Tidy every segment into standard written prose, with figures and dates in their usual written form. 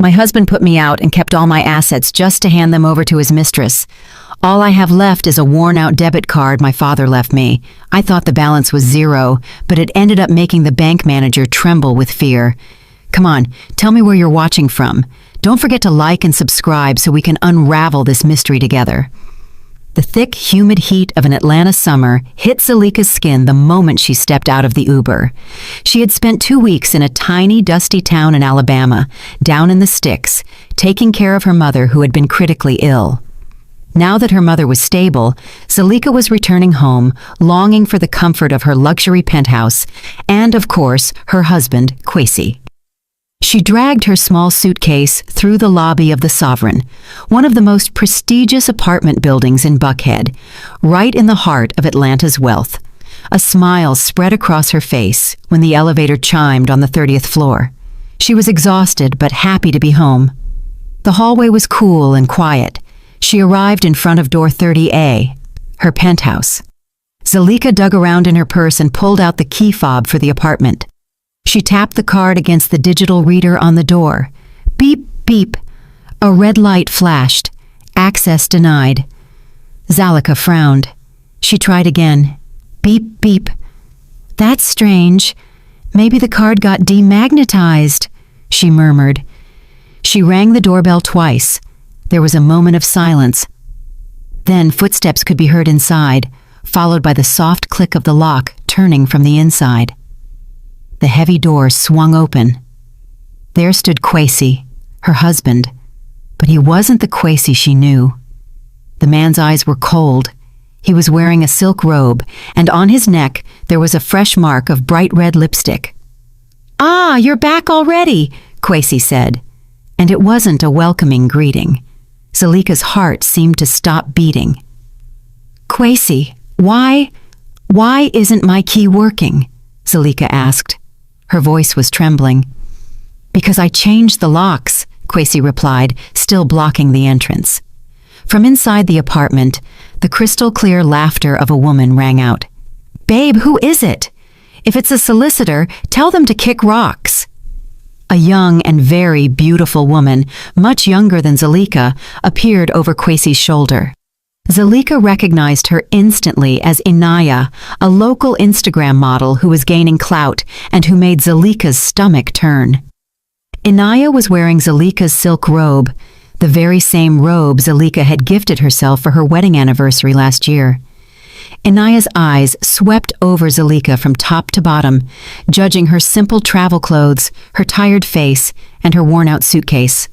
My husband put me out and kept all my assets just to hand them over to his mistress. All I have left is a worn-out debit card my father left me. I thought the balance was zero, but it ended up making the bank manager tremble with fear. Come on, tell me where you're watching from. Don't forget to like and subscribe so we can unravel this mystery together. The thick, humid heat of an Atlanta summer hit Zalika's skin the moment she stepped out of the Uber. She had spent 2 weeks in a tiny, dusty town in Alabama, down in the sticks, taking care of her mother who had been critically ill. Now that her mother was stable, Zalika was returning home, longing for the comfort of her luxury penthouse and, of course, her husband, Kwesi. She dragged her small suitcase through the lobby of the Sovereign, one of the most prestigious apartment buildings in Buckhead, right in the heart of Atlanta's wealth. A smile spread across her face when the elevator chimed on the 30th floor. She was exhausted but happy to be home. The hallway was cool and quiet. She arrived in front of door 30A, her penthouse. Zalika dug around in her purse and pulled out the key fob for the apartment. She tapped the card against the digital reader on the door. Beep, beep. A red light flashed. Access denied. Zalika frowned. She tried again. Beep, beep. That's strange. Maybe the card got demagnetized, she murmured. She rang the doorbell twice. There was a moment of silence. Then footsteps could be heard inside, followed by the soft click of the lock turning from the inside. The heavy door swung open. There stood Kwesi, her husband, but he wasn't the Kwesi she knew. The man's eyes were cold. He was wearing a silk robe, and on his neck there was a fresh mark of bright red lipstick. "Ah, you're back already," Kwesi said, and it wasn't a welcoming greeting. Zalika's heart seemed to stop beating. "Kwesi, why isn't my key working?" Zalika asked. Her voice was trembling. "Because I changed the locks," Kwesi replied, still blocking the entrance. From inside the apartment, the crystal-clear laughter of a woman rang out. "Babe, who is it? If it's a solicitor, tell them to kick rocks." A young and very beautiful woman, much younger than Zalika, appeared over Kwesi's shoulder. Zalika recognized her instantly as Inaya, a local Instagram model who was gaining clout and who made Zalika's stomach turn. Inaya was wearing Zalika's silk robe, the very same robe Zalika had gifted herself for her wedding anniversary last year. Inaya's eyes swept over Zalika from top to bottom, judging her simple travel clothes, her tired face, and her worn-out suitcase.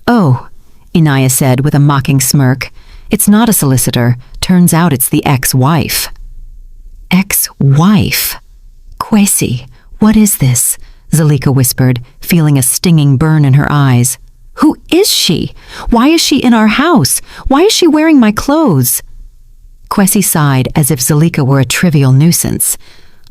"Oh," Inaya said with a mocking smirk, "it's not a solicitor. Turns out it's the ex-wife." "Ex-wife? Kwesi, what is this?" Zalika whispered, feeling a stinging burn in her eyes. "Who is she? Why is she in our house? Why is she wearing my clothes?" Kwesi sighed as if Zalika were a trivial nuisance.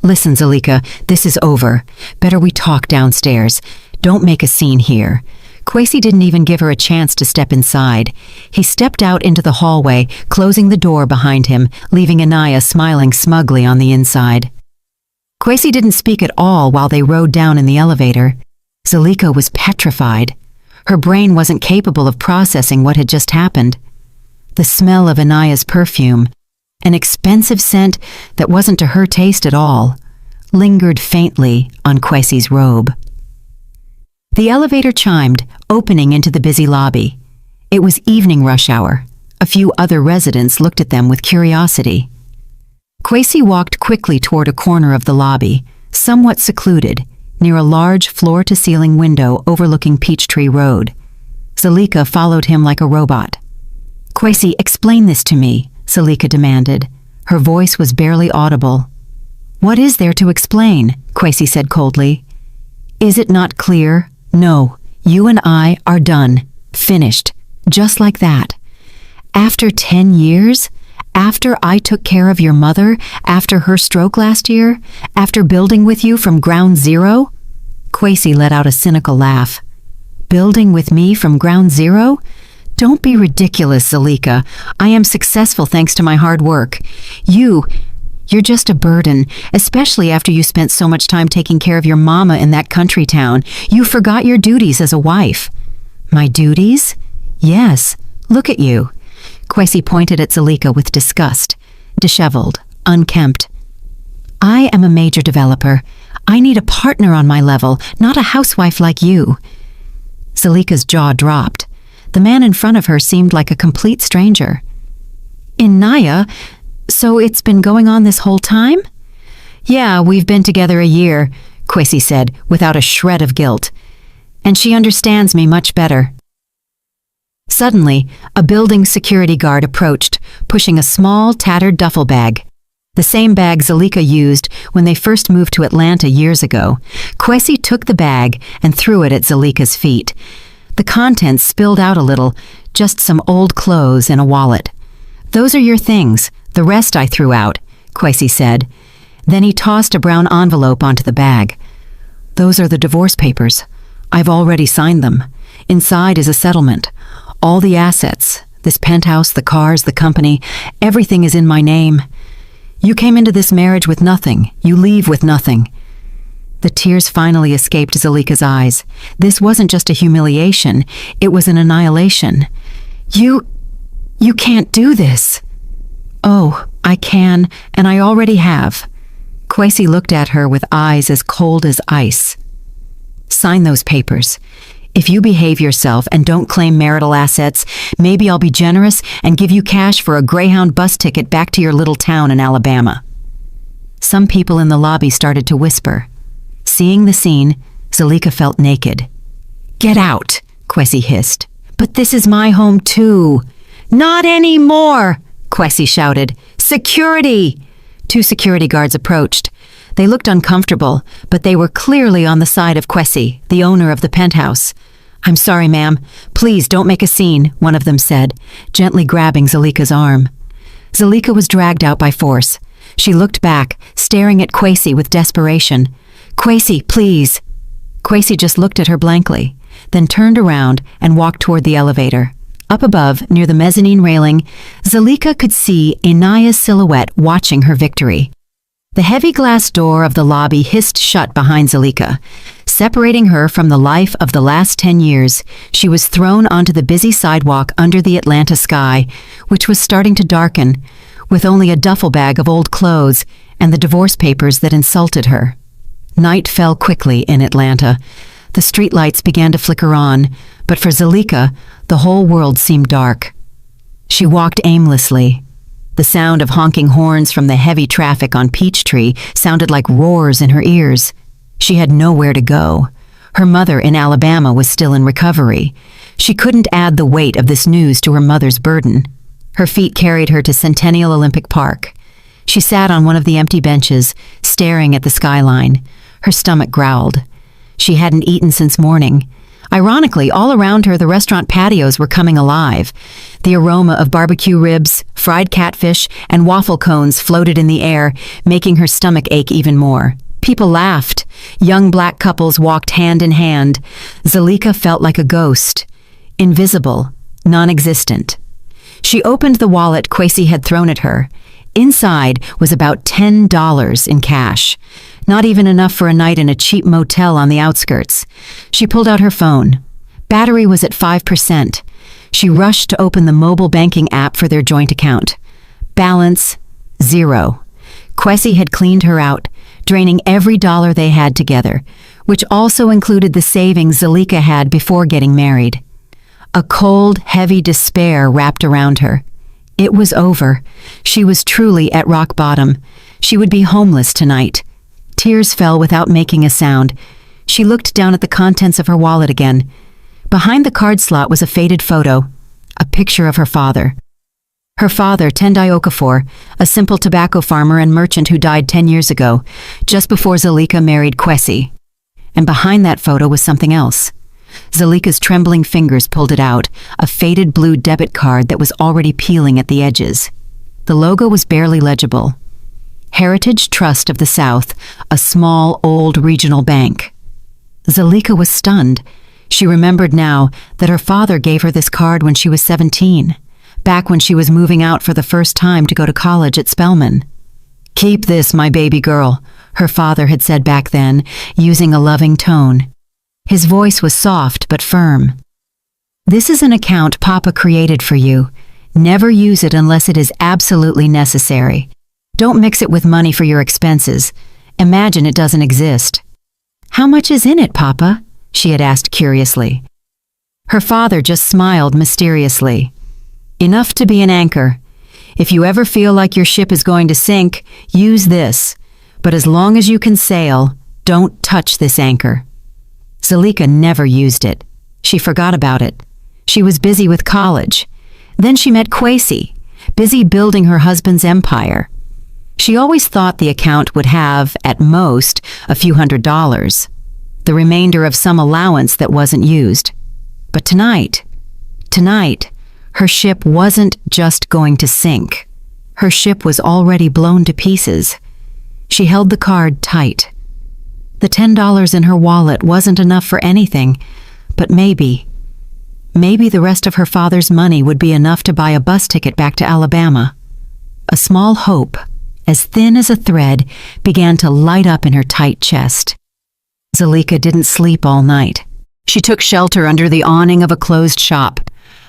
"Listen, Zalika, this is over. Better we talk downstairs. Don't make a scene here." Kwesi didn't even give her a chance to step inside. He stepped out into the hallway, closing the door behind him, leaving Inaya smiling smugly on the inside. Kwesi didn't speak at all while they rode down in the elevator. Zalika was petrified. Her brain wasn't capable of processing what had just happened. The smell of Inaya's perfume, an expensive scent that wasn't to her taste at all, lingered faintly on Kwesi's robe. The elevator chimed, opening into the busy lobby. It was evening rush hour. A few other residents looked at them with curiosity. Kwesi walked quickly toward a corner of the lobby, somewhat secluded, near a large floor-to-ceiling window overlooking Peachtree Road. Zalika followed him like a robot. "Kwesi, explain this to me," Zalika demanded. Her voice was barely audible. "What is there to explain?" Kwesi said coldly. "Is it not clear? No, you and I are done. Finished. Just like that. After 10 years? After I took care of your mother? After her stroke last year? After building with you from ground zero?" Kwesi let out a cynical laugh. "Building with me from ground zero? Don't be ridiculous, Zalika. I am successful thanks to my hard work. You're just a burden, especially after you spent so much time taking care of your mama in that country town. You forgot your duties as a wife." My duties? Yes, look at you. Kwesi pointed at Zalika with disgust, disheveled, unkempt. I am a major developer. I need a partner on my level, not a housewife like you. Zalika's jaw dropped. The man in front of her seemed like a complete stranger. Inaya? So it's been going on this whole time? Yeah, we've been together a year, Kwesi said, without a shred of guilt. And she understands me much better. Suddenly, a building security guard approached, pushing a small, tattered duffel bag. The same bag Zalika used when they first moved to Atlanta years ago. Kwesi took the bag and threw it at Zalika's feet. The contents spilled out a little, just some old clothes and a wallet. Those are your things, the rest I threw out, Kwesi said. Then he tossed a brown envelope onto the bag. Those are the divorce papers. I've already signed them. Inside is a settlement. All the assets, this penthouse, the cars, the company, everything is in my name. You came into this marriage with nothing. You leave with nothing. The tears finally escaped Zalika's eyes. This wasn't just a humiliation. It was an annihilation. You can't do this. Oh, I can, and I already have. Kwesi looked at her with eyes as cold as ice. Sign those papers. If you behave yourself and don't claim marital assets, maybe I'll be generous and give you cash for a Greyhound bus ticket back to your little town in Alabama. Some people in the lobby started to whisper. Seeing the scene, Zalika felt naked. Get out, Kwesi hissed. But this is my home too. Not anymore, Kwesi shouted. Security! 2 security guards approached. They looked uncomfortable, but they were clearly on the side of Kwesi, the owner of the penthouse. I'm sorry, ma'am. Please don't make a scene, one of them said, gently grabbing Zalika's arm. Zalika was dragged out by force. She looked back, staring at Kwesi with desperation. Kwesi, please. Kwesi just looked at her blankly, then turned around and walked toward the elevator. Up above, near the mezzanine railing, Zalika could see Inaya's silhouette watching her victory. The heavy glass door of the lobby hissed shut behind Zalika. Separating her from the life of the last 10 years, she was thrown onto the busy sidewalk under the Atlanta sky, which was starting to darken, with only a duffel bag of old clothes and the divorce papers that insulted her. Night fell quickly in Atlanta. The streetlights began to flicker on, but for Zalika, the whole world seemed dark. She walked aimlessly. The sound of honking horns from the heavy traffic on Peachtree sounded like roars in her ears. She had nowhere to go. Her mother in Alabama was still in recovery. She couldn't add the weight of this news to her mother's burden. Her feet carried her to Centennial Olympic Park. She sat on one of the empty benches, staring at the skyline. Her stomach growled. She hadn't eaten since morning. Ironically, all around her the restaurant patios were coming alive. The aroma of barbecue ribs, fried catfish, and waffle cones floated in the air, making her stomach ache even more. People laughed. Young black couples walked hand in hand. Zalika felt like a ghost. Invisible, non-existent. She opened the wallet Kwesi had thrown at her. Inside was about $10 in cash. Not even enough for a night in a cheap motel on the outskirts. She pulled out her phone. Battery was at 5%. She rushed to open the mobile banking app for their joint account. Balance, 0. Kwesi had cleaned her out, draining every dollar they had together, which also included the savings Zalika had before getting married. A cold, heavy despair wrapped around her. It was over. She was truly at rock bottom. She would be homeless tonight. Tears fell without making a sound. She looked down at the contents of her wallet again. Behind the card slot was a faded photo, a picture of her father. Her father, Tendai Okafor, a simple tobacco farmer and merchant who died 10 years ago, just before Zalika married Kwesi. And behind that photo was something else. Zalika's trembling fingers pulled it out, a faded blue debit card that was already peeling at the edges. The logo was barely legible. Heritage Trust of the South, a small, old regional bank. Zalika was stunned. She remembered now that her father gave her this card when she was 17, back when she was moving out for the first time to go to college at Spelman. "Keep this, my baby girl," her father had said back then, using a loving tone. His voice was soft but firm. This is an account Papa created for you. Never use it unless it is absolutely necessary. Don't mix it with money for your expenses. Imagine it doesn't exist." "How much is in it, Papa?" she had asked curiously. Her father just smiled mysteriously. "Enough to be an anchor. If you ever feel like your ship is going to sink, use this. But as long as you can sail, don't touch this anchor." Zalika never used it. She forgot about it. She was busy with college. Then she met Kwesi, busy building her husband's empire. She always thought the account would have, at most, a few $100s, the remainder of some allowance that wasn't used. But tonight, her ship wasn't just going to sink. Her ship was already blown to pieces. She held the card tight. The $10 in her wallet wasn't enough for anything, but maybe the rest of her father's money would be enough to buy a bus ticket back to Alabama. A small hope, as thin as a thread, began to light up in her tight chest. Zalika didn't sleep all night. She took shelter under the awning of a closed shop,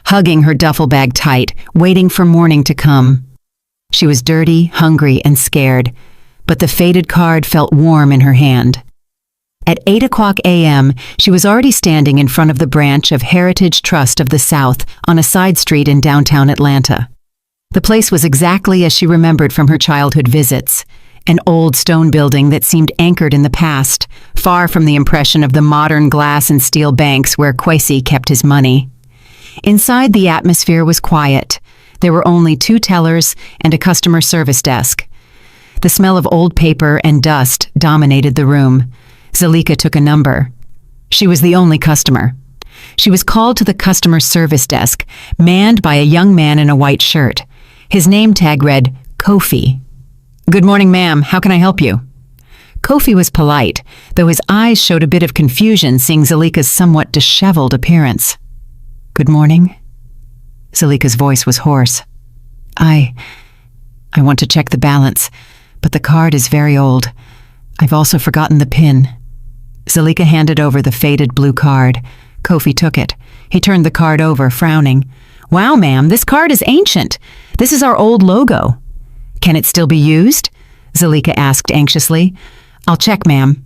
hugging her duffel bag tight, waiting for morning to come. She was dirty, hungry, and scared, but the faded card felt warm in her hand. At 8 a.m., she was already standing in front of the branch of Heritage Trust of the South on a side street in downtown Atlanta. The place was exactly as she remembered from her childhood visits, an old stone building that seemed anchored in the past, far from the impression of the modern glass and steel banks where Kwesi kept his money. Inside, the atmosphere was quiet. There were only 2 tellers and a customer service desk. The smell of old paper and dust dominated the room. Zalika took a number. She was the only customer. She was called to the customer service desk, manned by a young man in a white shirt. His name tag read, Kofi. "Good morning, ma'am. How can I help you?" Kofi was polite, though his eyes showed a bit of confusion seeing Zalika's somewhat disheveled appearance. "Good morning." Zalika's voice was hoarse. I want to check the balance, but the card is very old. I've also forgotten the PIN." Zalika handed over the faded blue card. Kofi took it. He turned the card over, frowning. "Wow, ma'am, this card is ancient. This is our old logo." "Can it still be used?" Zalika asked anxiously. "I'll check, ma'am."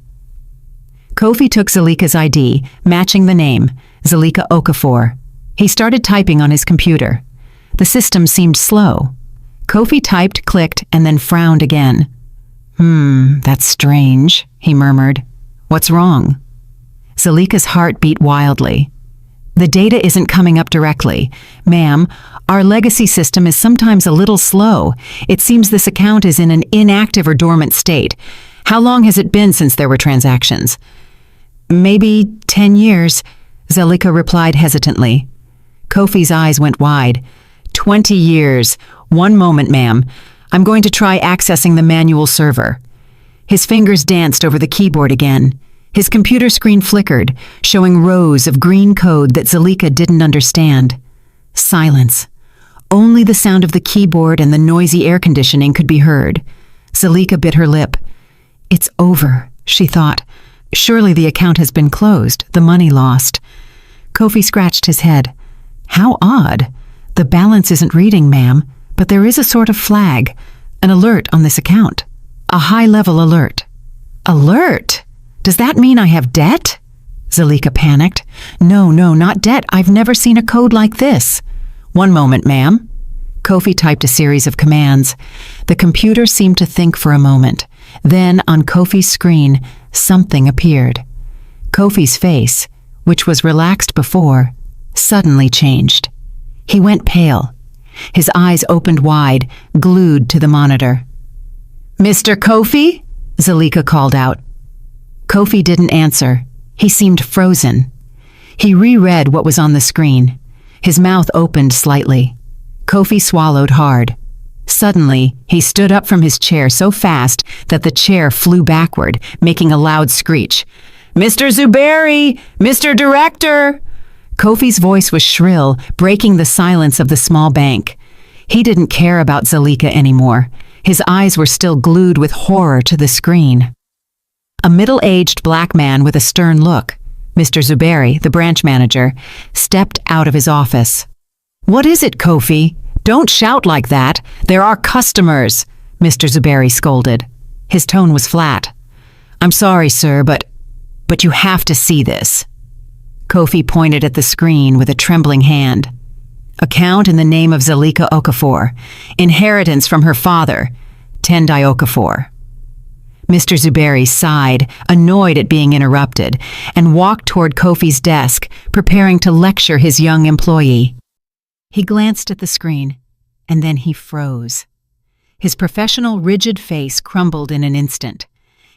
Kofi took Zalika's ID, matching the name, Zalika Okafor. He started typing on his computer. The system seemed slow. Kofi typed, clicked, and then frowned again. That's strange," he murmured. "What's wrong?" Zalika's heart beat wildly. "The data isn't coming up directly. Ma'am, our legacy system is sometimes a little slow. It seems this account is in an inactive or dormant state. How long has it been since there were transactions?" "Maybe 10 years, Zalika replied hesitantly. Kofi's eyes went wide. 20 years. One moment, ma'am. I'm going to try accessing the manual server." His fingers danced over the keyboard again. His computer screen flickered, showing rows of green code that Zalika didn't understand. Silence. Only the sound of the keyboard and the noisy air conditioning could be heard. Zalika bit her lip. "It's over," she thought. "Surely the account has been closed, the money lost." Kofi scratched his head. "How odd. The balance isn't reading, ma'am, but there is a sort of flag, an alert on this account. A high-level alert." "Alert? Does that mean I have debt?" Zalika panicked. No, not debt. I've never seen a code like this." "One moment, ma'am." Kofi typed a series of commands. The computer seemed to think for a moment. Then, on Kofi's screen, something appeared. Kofi's face, which was relaxed before, suddenly changed. He went pale. His eyes opened wide, glued to the monitor. "Mr. Kofi?" Zalika called out. Kofi didn't answer. He seemed frozen. He reread what was on the screen. His mouth opened slightly. Kofi swallowed hard. Suddenly, he stood up from his chair so fast that the chair flew backward, making a loud screech. "Mr. Zuberi! Mr. Director!" Kofi's voice was shrill, breaking the silence of the small bank. He didn't care about Zalika anymore. His eyes were still glued with horror to the screen. A middle-aged black man with a stern look. Mr. Zuberi, the branch manager, stepped out of his office. "What is it, Kofi? Don't shout like that. There are customers," Mr. Zuberi scolded. His tone was flat. "I'm sorry, sir, but you have to see this." Kofi pointed at the screen with a trembling hand. Account in the name of Zalika Okafor. Inheritance from her father, Tendai Okafor. Mr. Zuberi sighed, annoyed at being interrupted, and walked toward Kofi's desk, preparing to lecture his young employee. He glanced at the screen, and then he froze. His professional, rigid face crumbled in an instant.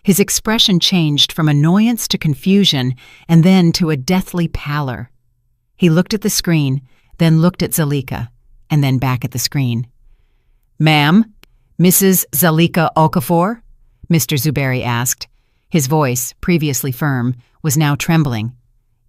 His expression changed from annoyance to confusion, and then to a deathly pallor. He looked at the screen, then looked at Zalika, and then back at the screen. "Ma'am, Mrs. Zalika Okafor?" Mr. Zuberi asked. His voice, previously firm, was now trembling.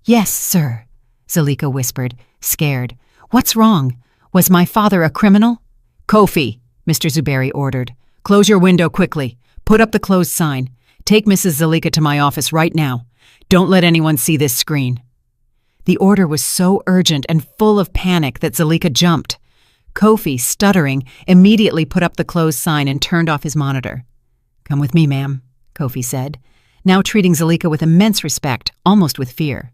"Yes, sir," Zalika whispered, scared. "What's wrong? Was my father a criminal?" "Kofi," Mr. Zuberi ordered. "Close your window quickly. Put up the closed sign. Take Mrs. Zalika to my office right now. Don't let anyone see this screen." The order was so urgent and full of panic that Zalika jumped. Kofi, stuttering, immediately put up the closed sign and turned off his monitor. "Come with me, ma'am," Kofi said, now treating Zalika with immense respect, almost with fear.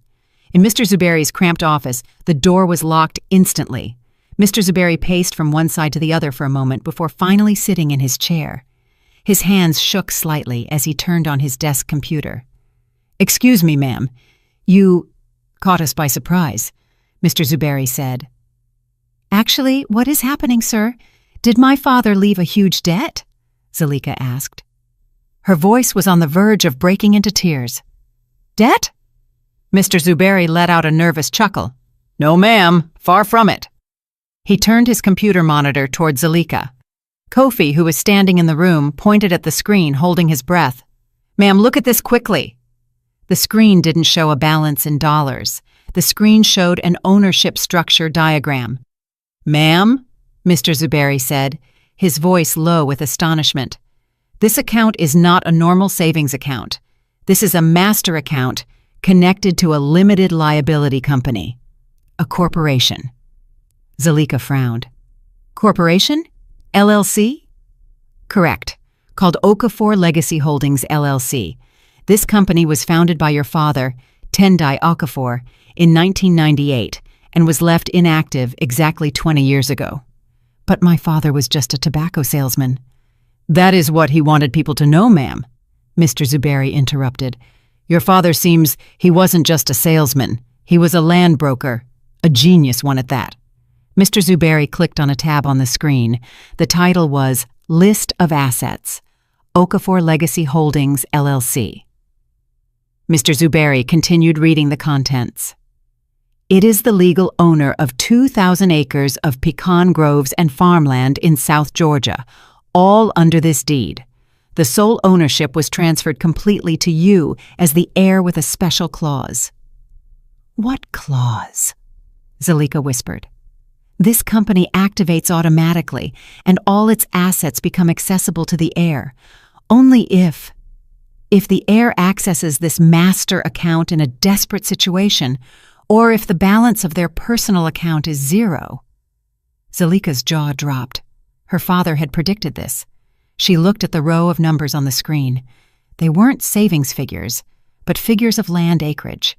In Mr. Zuberi's cramped office, the door was locked instantly. Mr. Zuberi paced from one side to the other for a moment before finally sitting in his chair. His hands shook slightly as he turned on his desk computer. "Excuse me, ma'am. You caught us by surprise," Mr. Zuberi said. "Actually, what is happening, sir? Did my father leave a huge debt?" Zalika asked. Her voice was on the verge of breaking into tears. "Debt?" Mr. Zuberi let out a nervous chuckle. "No, ma'am, far from it." He turned his computer monitor toward Zalika. Kofi, who was standing in the room, pointed at the screen, holding his breath. "Ma'am, look at this quickly." The screen didn't show a balance in dollars. The screen showed an ownership structure diagram. "Ma'am," Mr. Zuberi said, his voice low with astonishment. "This account is not a normal savings account. This is a master account connected to a limited liability company. A corporation." Zalika frowned. "Corporation? LLC?" "Correct. Called Okafor Legacy Holdings, LLC. This company was founded by your father, Tendai Okafor, in 1998 and was left inactive exactly 20 years ago." "But my father was just a tobacco salesman." "That is what he wanted people to know, ma'am," Mr. Zuberi interrupted. "Your father seems he wasn't just a salesman. He was a land broker, a genius one at that." Mr. Zuberi clicked on a tab on the screen. The title was List of Assets, Okafor Legacy Holdings, LLC. Mr. Zuberi continued reading the contents. "It is the legal owner of 2,000 acres of pecan groves and farmland in South Georgia, all under this deed. The sole ownership was transferred completely to you as the heir with a special clause." "What clause?" Zalika whispered. "This company activates automatically, and all its assets become accessible to the heir. Only if the heir accesses this master account in a desperate situation, or if the balance of their personal account is zero." Zalika's jaw dropped. Her father had predicted this. She looked at the row of numbers on the screen. They weren't savings figures, but figures of land acreage.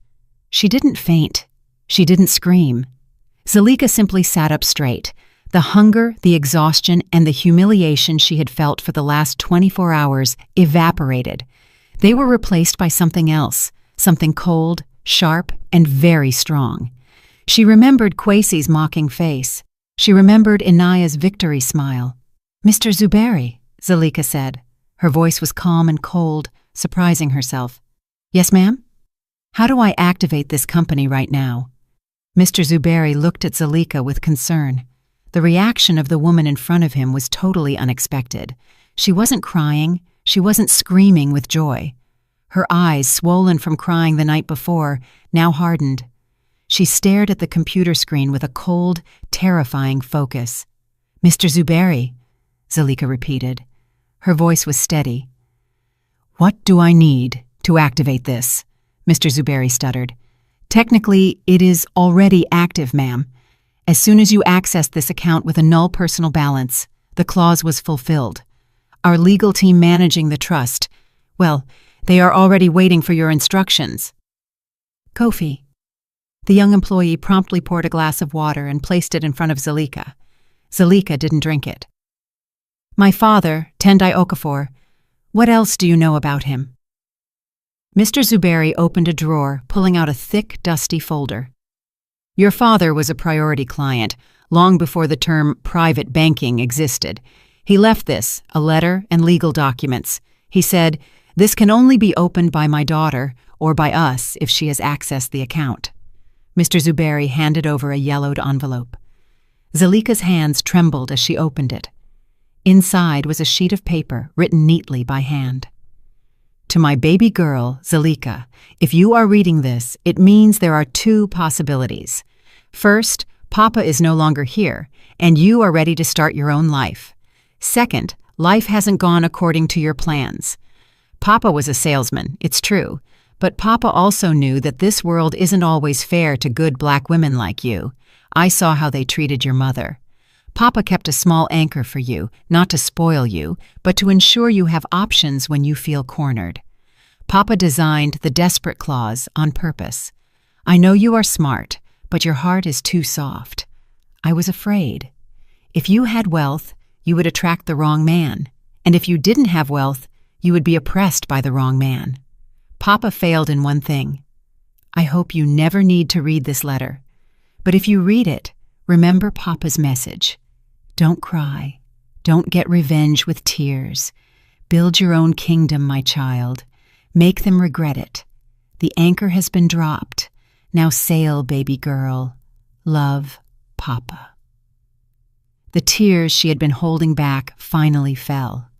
She didn't faint. She didn't scream. Zalika simply sat up straight. The hunger, the exhaustion, and the humiliation she had felt for the last 24 hours evaporated. They were replaced by something else, something cold, sharp, and very strong. She remembered Kwesi's mocking face. She remembered Inaya's victory smile. "Mr. Zuberi," Zalika said. Her voice was calm and cold, surprising herself. "Yes, ma'am? How do I activate this company right now?" Mr. Zuberi looked at Zalika with concern. The reaction of the woman in front of him was totally unexpected. She wasn't crying. She wasn't screaming with joy. Her eyes, swollen from crying the night before, now hardened. She stared at the computer screen with a cold, terrifying focus. "Mr. Zuberi," Zalika repeated. Her voice was steady. "What do I need to activate this?" Mr. Zuberi stuttered. Technically, it is already active, ma'am. As soon as you accessed this account with a null personal balance, the clause was fulfilled. Our legal team managing the trust, well, they are already waiting for your instructions. Kofi. The young employee promptly poured a glass of water and placed it in front of Zalika. Zalika didn't drink it. My father, Tendai Okafor. What else do you know about him? Mr. Zuberi opened a drawer, pulling out a thick, dusty folder. Your father was a priority client, long before the term private banking existed. He left this, a letter and legal documents. He said, "This can only be opened by my daughter or by us if she has accessed the account." Mr. Zuberi handed over a yellowed envelope. Zalika's hands trembled as she opened it. Inside was a sheet of paper written neatly by hand. To my baby girl, Zalika, if you are reading this, it means there are two possibilities. First, Papa is no longer here, and you are ready to start your own life. Second, life hasn't gone according to your plans. Papa was a salesman, it's true, but Papa also knew that this world isn't always fair to good black women like you. I saw how they treated your mother. Papa kept a small anchor for you, not to spoil you, but to ensure you have options when you feel cornered. Papa designed the desperate clause on purpose. I know you are smart, but your heart is too soft. I was afraid. If you had wealth, you would attract the wrong man, and if you didn't have wealth, you would be oppressed by the wrong man. Papa failed in one thing. I hope you never need to read this letter. But if you read it, remember Papa's message. Don't cry. Don't get revenge with tears. Build your own kingdom, my child. Make them regret it. The anchor has been dropped. Now sail, baby girl. Love, Papa. The tears she had been holding back finally fell.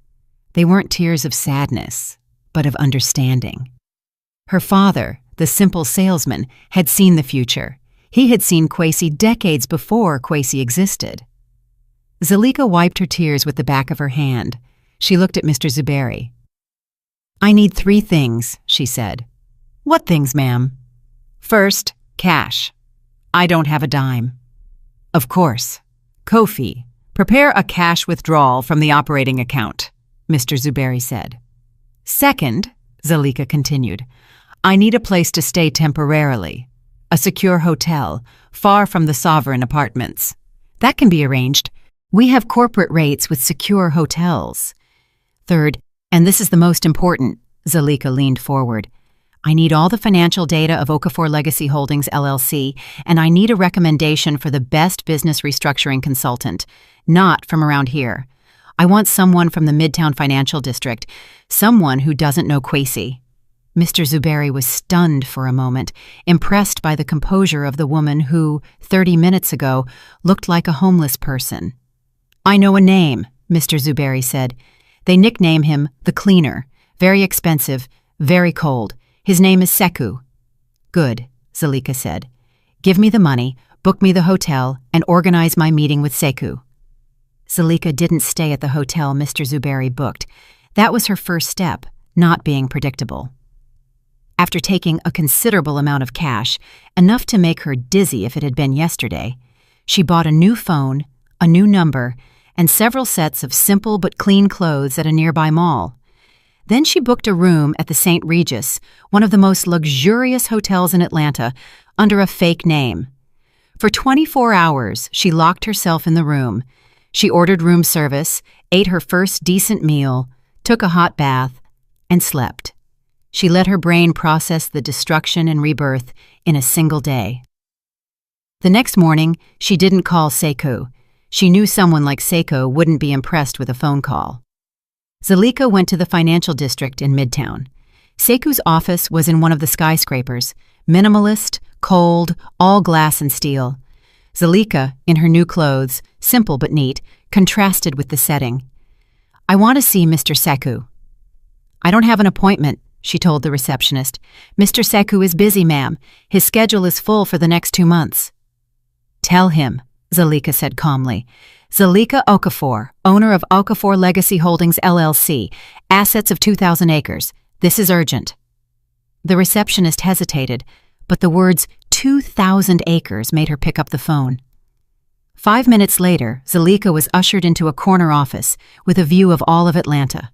They weren't tears of sadness, but of understanding. Her father, the simple salesman, had seen the future. He had seen Kwesi decades before Kwesi existed. Zalika wiped her tears with the back of her hand. She looked at Mr. Zuberi. I need 3 things, she said. What things, ma'am? First, cash. I don't have a dime. Of course. Kofi, prepare a cash withdrawal from the operating account, Mr. Zuberi said. Second, Zalika continued, I need a place to stay temporarily. A secure hotel, far from the sovereign apartments. That can be arranged. We have corporate rates with secure hotels. Third, and this is the most important, Zalika leaned forward. I need all the financial data of Okafor Legacy Holdings, LLC, and I need a recommendation for the best business restructuring consultant, not from around here. I want someone from the Midtown Financial District, someone who doesn't know Kwesi. Mr. Zuberi was stunned for a moment, impressed by the composure of the woman who, 30 minutes ago, looked like a homeless person. I know a name, Mr. Zuberi said. They nickname him the Cleaner. Very expensive, very cold. His name is Sekou. Good, Zalika said. Give me the money, book me the hotel, and organize my meeting with Sekou. Zalika didn't stay at the hotel Mr. Zuberi booked. That was her first step, not being predictable. After taking a considerable amount of cash, enough to make her dizzy if it had been yesterday, she bought a new phone, a new number, and several sets of simple but clean clothes at a nearby mall. Then she booked a room at the St. Regis, one of the most luxurious hotels in Atlanta, under a fake name. For 24 hours, she locked herself in the room. She ordered room service, ate her first decent meal, took a hot bath, and slept. She let her brain process the destruction and rebirth in a single day. The next morning, she didn't call Sekou. She knew someone like Sekou wouldn't be impressed with a phone call. Zalika went to the financial district in Midtown. Sekou's office was in one of the skyscrapers, minimalist, cold, all glass and steel. Zalika, in her new clothes, simple but neat, contrasted with the setting. I want to see Mr. Sekou. I don't have an appointment, she told the receptionist. Mr. Sekou is busy, ma'am. His schedule is full for the next 2 months. Tell him, Zalika said calmly. Zalika Okafor, owner of Okafor Legacy Holdings, LLC, assets of 2,000 acres. This is urgent. The receptionist hesitated, but the words 2,000 acres made her pick up the phone. 5 minutes later, Zalika was ushered into a corner office with a view of all of Atlanta.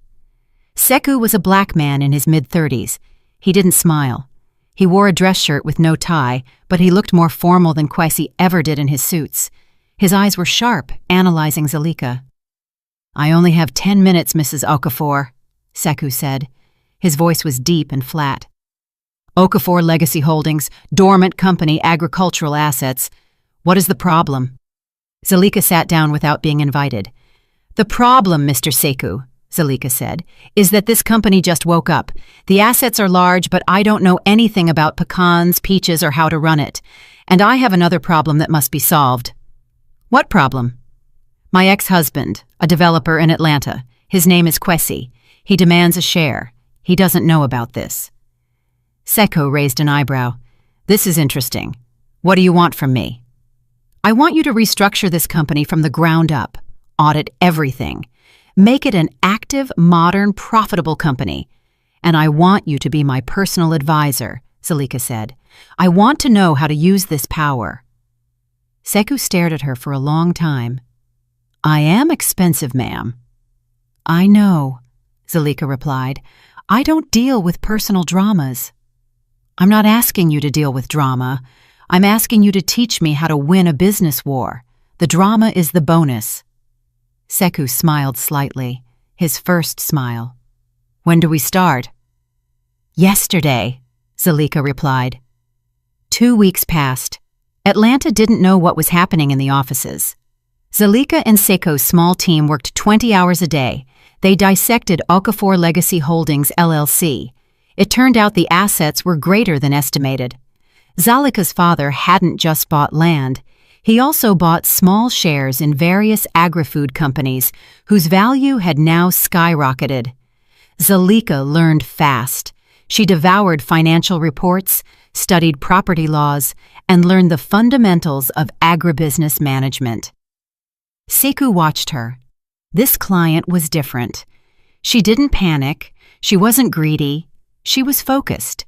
Sekou was a black man in his mid-30s. He didn't smile. He wore a dress shirt with no tie, but he looked more formal than Kwesi ever did in his suits. His eyes were sharp, analyzing Zalika. "I only have 10 minutes, Mrs. Okafor," Sekou said. His voice was deep and flat. "Okafor Legacy Holdings, dormant company, agricultural assets. What is the problem?" Zalika sat down without being invited. "The problem, Mr. Sekou," Zalika said, "is that this company just woke up. The assets are large, but I don't know anything about pecans, peaches, or how to run it. And I have another problem that must be solved." "What problem?" "My ex-husband, a developer in Atlanta. His name is Kwesi. He demands a share. He doesn't know about this." Sekou raised an eyebrow. "This is interesting. What do you want from me?" "I want you to restructure this company from the ground up, audit everything, make it an active, modern, profitable company. And I want you to be my personal advisor," Zalika said. "I want to know how to use this power." Sekou stared at her for a long time. "I am expensive, ma'am." "I know," Zalika replied. "I don't deal with personal dramas." "I'm not asking you to deal with drama. I'm asking you to teach me how to win a business war. The drama is the bonus." Sekou smiled slightly, his first smile. "When do we start?" "Yesterday," Zalika replied. 2 weeks passed. Atlanta didn't know what was happening in the offices. Zalika and Sekou's small team worked 20 hours a day. They dissected Okafor Legacy Holdings, LLC. It turned out the assets were greater than estimated. Zalika's father hadn't just bought land. He also bought small shares in various agri-food companies whose value had now skyrocketed. Zalika learned fast. She devoured financial reports, studied property laws, and learned the fundamentals of agribusiness management. Sekou watched her. This client was different. She didn't panic. She wasn't greedy. She was focused.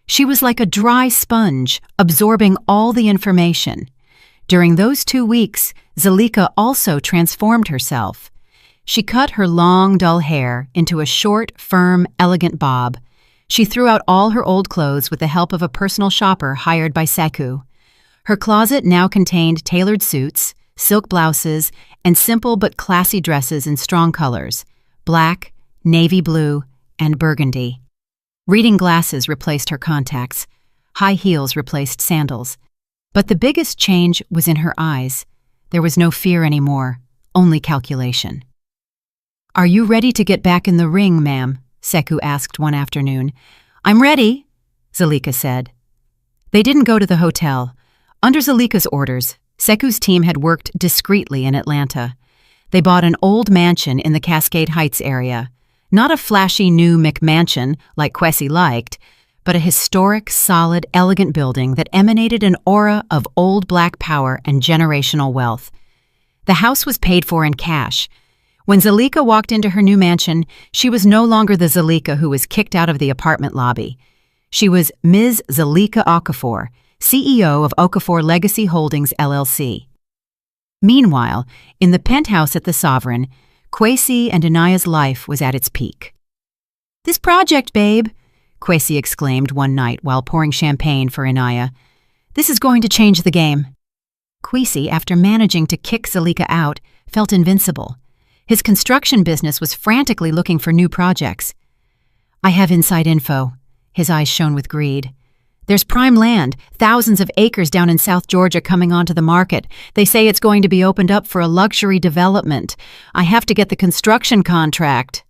She was like a dry sponge, absorbing all the information. During those 2 weeks, Zalika also transformed herself. She cut her long, dull hair into a short, firm, elegant bob. She threw out all her old clothes with the help of a personal shopper hired by Sekou. Her closet now contained tailored suits, silk blouses, and simple but classy dresses in strong colors: black, navy blue, and burgundy. Reading glasses replaced her contacts. High heels replaced sandals. But the biggest change was in her eyes. There was no fear anymore, only calculation. "Are you ready to get back in the ring, ma'am?" Sekou asked one afternoon. "I'm ready," Zalika said. They didn't go to the hotel. Under Zalika's orders, Sekou's team had worked discreetly in Atlanta. They bought an old mansion in the Cascade Heights area. Not a flashy new McMansion like Kwesi liked, but a historic, solid, elegant building that emanated an aura of old black power and generational wealth. The house was paid for in cash. When Zalika walked into her new mansion, she was no longer the Zalika who was kicked out of the apartment lobby. She was Ms. Zalika Okafor, CEO of Okafor Legacy Holdings, LLC. Meanwhile, in the penthouse at the Sovereign, Kwesi and Inaya's life was at its peak. "This project, babe," Kwesi exclaimed one night while pouring champagne for Inaya. "This is going to change the game." Kwesi, after managing to kick Zalika out, felt invincible. His construction business was frantically looking for new projects. "I have inside info." His eyes shone with greed. "There's prime land, thousands of acres down in South Georgia coming onto the market. They say it's going to be opened up for a luxury development. I have to get the construction contract."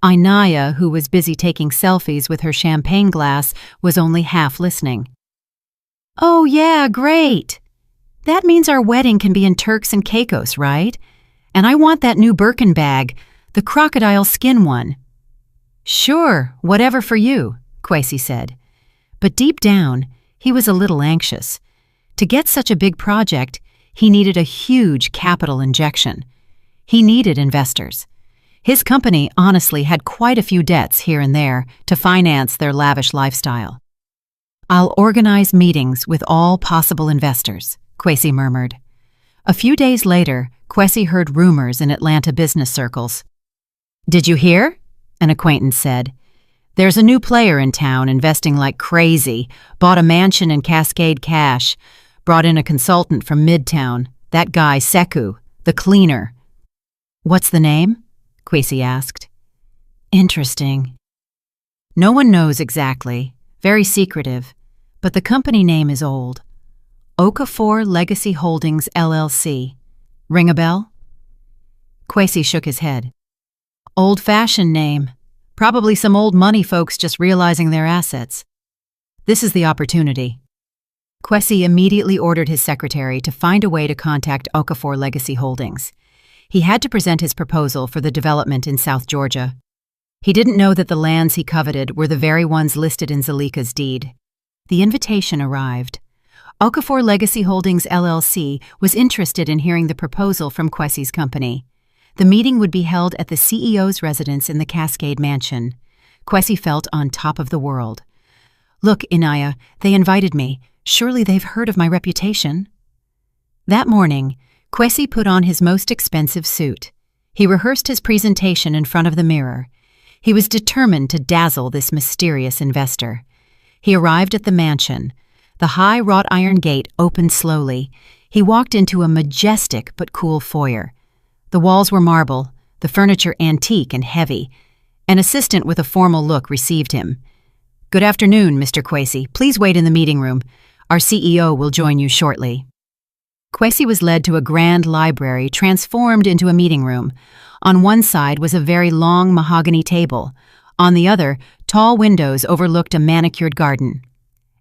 Inaya, who was busy taking selfies with her champagne glass, was only half listening. "Oh yeah, great. That means our wedding can be in Turks and Caicos, right? And I want that new Birkin bag, the crocodile skin one." "Sure, whatever for you," Kwesi said. But deep down, he was a little anxious. To get such a big project, he needed a huge capital injection. He needed investors. His company honestly had quite a few debts here and there to finance their lavish lifestyle. I'll organize meetings with all possible investors, Kwesi murmured. A few days later, Kwesi heard rumors in Atlanta business circles. Did you hear? An acquaintance said. There's a new player in town investing like crazy, bought a mansion in Cascade Cash, brought in a consultant from Midtown, that guy Sekou, the cleaner. What's the name? Kwesi asked. Interesting. No one knows exactly, very secretive, but the company name is old. Okafor Legacy Holdings, LLC. Ring a bell? Kwesi shook his head. Old-fashioned name. Probably some old money folks just realizing their assets. This is the opportunity. Kwesi immediately ordered his secretary to find a way to contact Okafor Legacy Holdings. He had to present his proposal for the development in South Georgia. He didn't know that the lands he coveted were the very ones listed in Zalika's deed. The invitation arrived. Okafor Legacy Holdings LLC was interested in hearing the proposal from Kwesi's company. The meeting would be held at the CEO's residence in the Cascade Mansion. Kwesi felt on top of the world. Look, Inaya, they invited me. Surely they've heard of my reputation. That morning, Kwesi put on his most expensive suit. He rehearsed his presentation in front of the mirror. He was determined to dazzle this mysterious investor. He arrived at the mansion. The high wrought iron gate opened slowly. He walked into a majestic but cool foyer. The walls were marble, the furniture antique and heavy. An assistant with a formal look received him. Good afternoon, Mr. Kwesi. Please wait in the meeting room. Our CEO will join you shortly. Kwesi was led to a grand library transformed into a meeting room. On one side was a very long mahogany table. On the other, tall windows overlooked a manicured garden.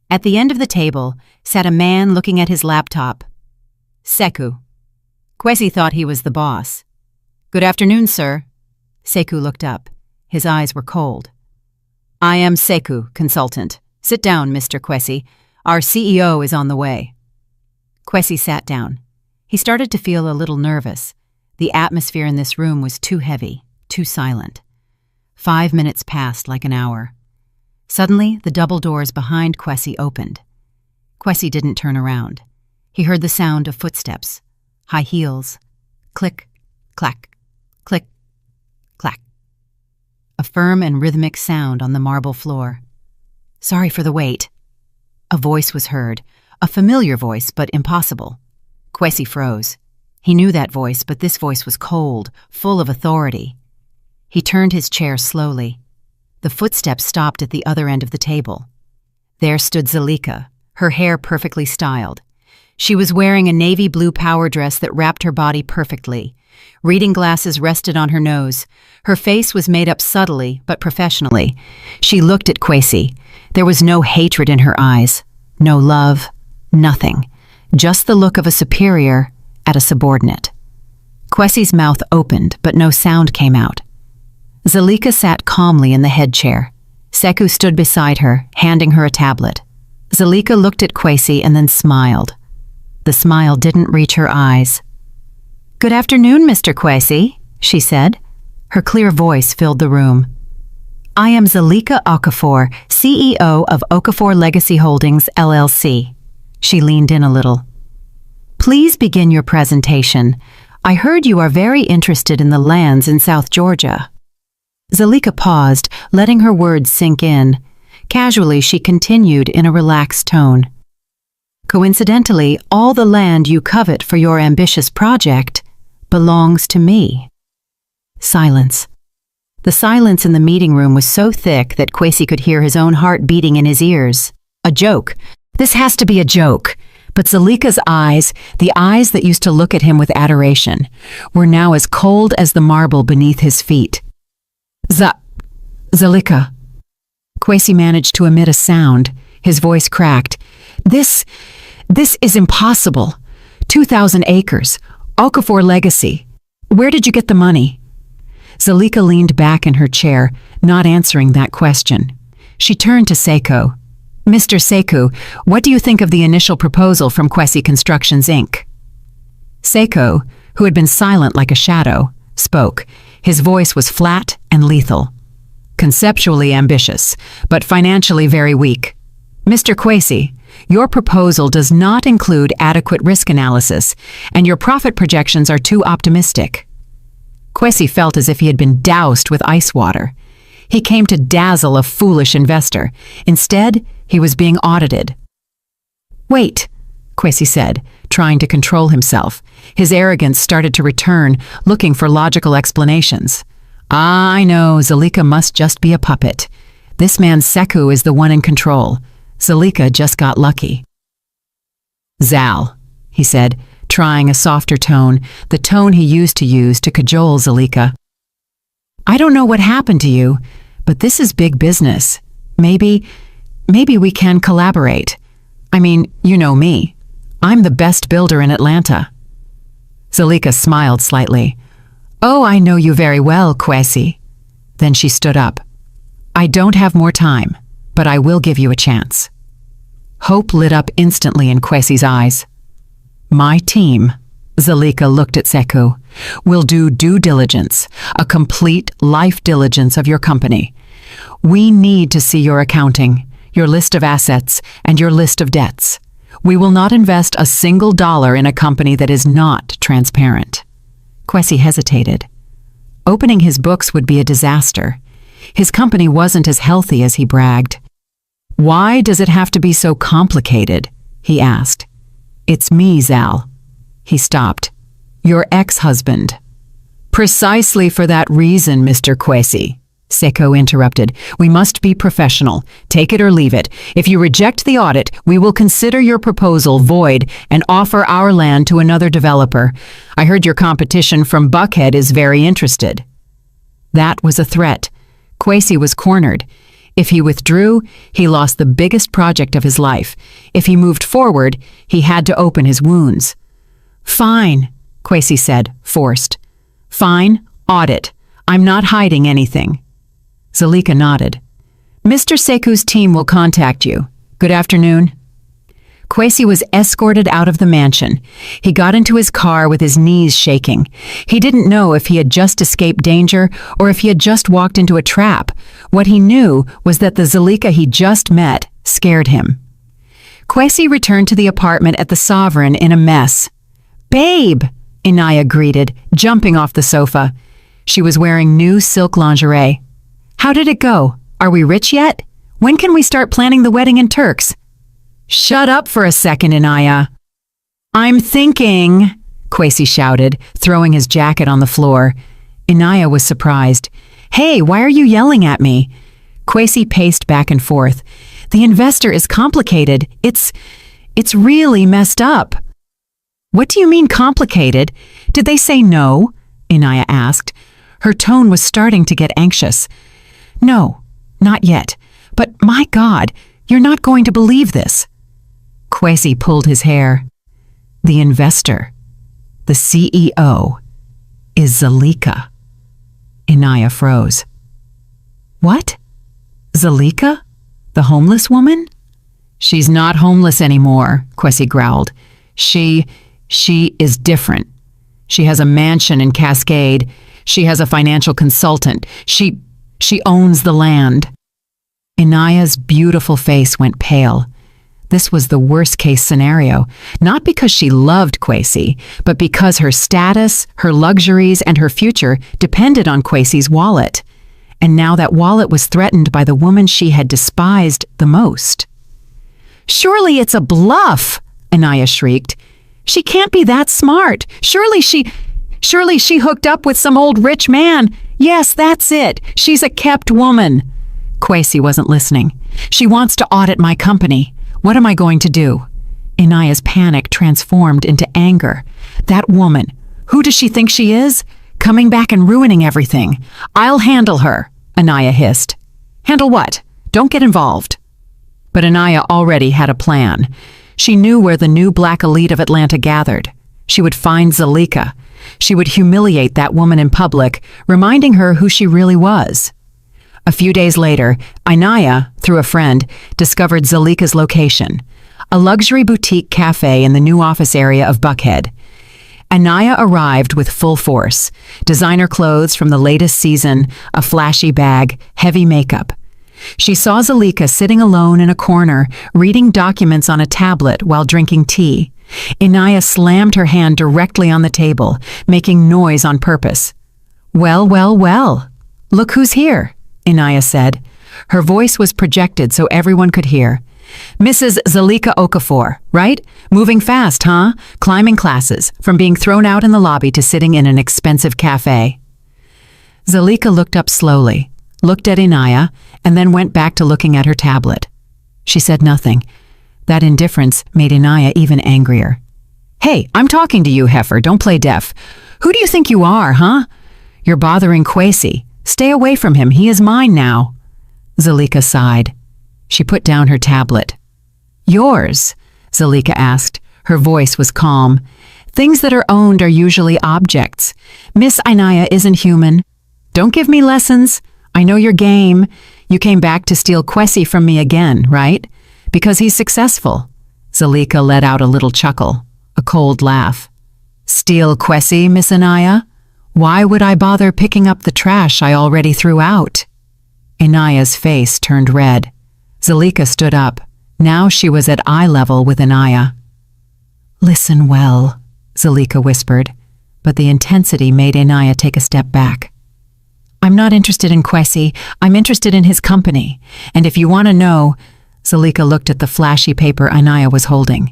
At the end of the table sat a man looking at his laptop. Sekou. Kwesi thought he was the boss. Good afternoon, sir. Sekou looked up. His eyes were cold. I am Sekou, consultant. Sit down, Mr. Kwesi. Our CEO is on the way. Kwesi sat down. He started to feel a little nervous. The atmosphere in this room was too heavy, too silent. 5 minutes passed like an hour. Suddenly, the double doors behind Kwesi opened. Kwesi didn't turn around. He heard the sound of footsteps. High heels. Click, clack, click, clack. A firm and rhythmic sound on the marble floor. Sorry for the wait. A voice was heard, a familiar voice, but impossible. Kwesi froze. He knew that voice, but this voice was cold, full of authority. He turned his chair slowly. The footsteps stopped at the other end of the table. There stood Zalika, her hair perfectly styled. She was wearing a navy blue power dress that wrapped her body perfectly. Reading glasses rested on her nose. Her face was made up subtly, but professionally. She looked at Kwesi. There was no hatred in her eyes, no love, nothing. Just the look of a superior at a subordinate. Kwesi's mouth opened, but no sound came out. Zalika sat calmly in the head chair. Sekou stood beside her, handing her a tablet. Zalika looked at Kwesi and then smiled. The smile didn't reach her eyes. Good afternoon, Mr. Kwesi, she said. Her clear voice filled the room. I am Zalika Okafor, CEO of Okafor Legacy Holdings, LLC. She leaned in a little. Please begin your presentation. I heard you are very interested in the lands in South Georgia. Zalika paused, letting her words sink in. Casually, she continued in a relaxed tone. Coincidentally, all the land you covet for your ambitious project belongs to me. Silence. The silence in the meeting room was so thick that Kwesi could hear his own heart beating in his ears. A joke. This has to be a joke. But Zalika's eyes, the eyes that used to look at him with adoration, were now as cold as the marble beneath his feet. Zalika. Kwesi managed to emit a sound. His voice cracked. This is impossible. 2,000 acres. Okafor Legacy. Where did you get the money? Zalika leaned back in her chair, not answering that question. She turned to Sekou. Mr. Sekou, what do you think of the initial proposal from Kwesi Constructions, Inc.? Sekou, who had been silent like a shadow, spoke. His voice was flat and lethal. Conceptually ambitious, but financially very weak. Mr. Quasi, your proposal does not include adequate risk analysis, and your profit projections are too optimistic. Quasi felt as if he had been doused with ice water. He came to dazzle a foolish investor. Instead, he was being audited. Wait, Quasi said, trying to control himself. His arrogance started to return, looking for logical explanations. I know, Zalika must just be a puppet. This man Sekou is the one in control. Zalika just got lucky. Zal, he said, trying a softer tone, the tone he used to cajole Zalika. I don't know what happened to you, but this is big business. Maybe we can collaborate. I mean, you know me. I'm the best builder in Atlanta. Zalika smiled slightly. Oh, I know you very well, Quasi. Then she stood up. I don't have more time, but I will give you a chance. Hope lit up instantly in Quasi's eyes. My team, Zalika looked at Sekou, will do due diligence, a complete life diligence of your company. We need to see your accounting, your list of assets, and your list of debts. We will not invest a single dollar in a company that is not transparent. Quasi hesitated. Opening his books would be a disaster. His company wasn't as healthy as he bragged. Why does it have to be so complicated? He asked. It's me, Zal. He stopped. Your ex-husband. Precisely for that reason, Mr. Quasi. Sekou interrupted. We must be professional. Take it or leave it. If you reject the audit, we will consider your proposal void and offer our land to another developer. I heard your competition from Buckhead is very interested. That was a threat. Quasi was cornered. If he withdrew, he lost the biggest project of his life. If he moved forward, he had to open his wounds. Fine, Quasi said, forced. Fine, audit. I'm not hiding anything. Zalika nodded. Mr. Sekou's team will contact you. Good afternoon. Quasi was escorted out of the mansion. He got into his car with his knees shaking. He didn't know if he had just escaped danger or if he had just walked into a trap. What he knew was that the Zalika he just met scared him. Quasi returned to the apartment at the Sovereign in a mess. Babe, Inaya greeted, jumping off the sofa. She was wearing new silk lingerie. How did it go? Are we rich yet? When can we start planning the wedding in Turks? Shut up for a second, Inaya. I'm thinking, Quasi shouted, throwing his jacket on the floor. Inaya was surprised. Hey, why are you yelling at me? Quasi paced back and forth. The investor is complicated. It's really messed up. What do you mean complicated? Did they say no? Inaya asked. Her tone was starting to get anxious. No, not yet. But my God, you're not going to believe this. Quasi pulled his hair. The investor, the CEO, is Zalika. Inaya froze. What? Zalika? The homeless woman? She's not homeless anymore, Quasi growled. She is different. She has a mansion in Cascade. She has a financial consultant. She owns the land. Inaya's beautiful face went pale. This was the worst-case scenario, not because she loved Quasi, but because her status, her luxuries, and her future depended on Quasi's wallet. And now that wallet was threatened by the woman she had despised the most. Surely it's a bluff, Inaya shrieked. She can't be that smart. Surely she hooked up with some old rich man. Yes, that's it. She's a kept woman. Quasi wasn't listening. She wants to audit my company. What am I going to do? Inaya's panic transformed into anger. That woman, who does she think she is? Coming back and ruining everything. I'll handle her, Inaya hissed. Handle what? Don't get involved. But Inaya already had a plan. She knew where the new black elite of Atlanta gathered. She would find Zalika. She would humiliate that woman in public, reminding her who she really was. A few days later, Inaya, through a friend, discovered Zalika's location, a luxury boutique cafe in the new office area of Buckhead. Inaya arrived with full force, designer clothes from the latest season, a flashy bag, heavy makeup. She saw Zalika sitting alone in a corner, reading documents on a tablet while drinking tea. Inaya slammed her hand directly on the table, making noise on purpose. "Well, well, well. Look who's here," Inaya said. Her voice was projected so everyone could hear. "Mrs. Zalika Okafor, right? Moving fast, huh? Climbing classes, from being thrown out in the lobby to sitting in an expensive cafe." Zalika looked up slowly, looked at Inaya, and then went back to looking at her tablet. She said nothing. That indifference made Inaya even angrier. "Hey, I'm talking to you, heifer, don't play deaf. Who do you think you are, huh? You're bothering Kwesi. Stay away from him, he is mine now." Zalika sighed. She put down her tablet. "Yours?" Zalika asked. Her voice was calm. "Things that are owned are usually objects. Miss Inaya isn't human. Don't give me lessons. I know your game. You came back to steal Kwesi from me again, right? Because he's successful." Zalika let out a little chuckle, a cold laugh. "Steal Kwesi, Miss Inaya? Why would I bother picking up the trash I already threw out?" Inaya's face turned red. Zalika stood up. Now she was at eye level with Inaya. "Listen well," Zalika whispered, but the intensity made Inaya take a step back. "I'm not interested in Kwesi. I'm interested in his company. And if you want to know," Zalika looked at the flashy paper Inaya was holding.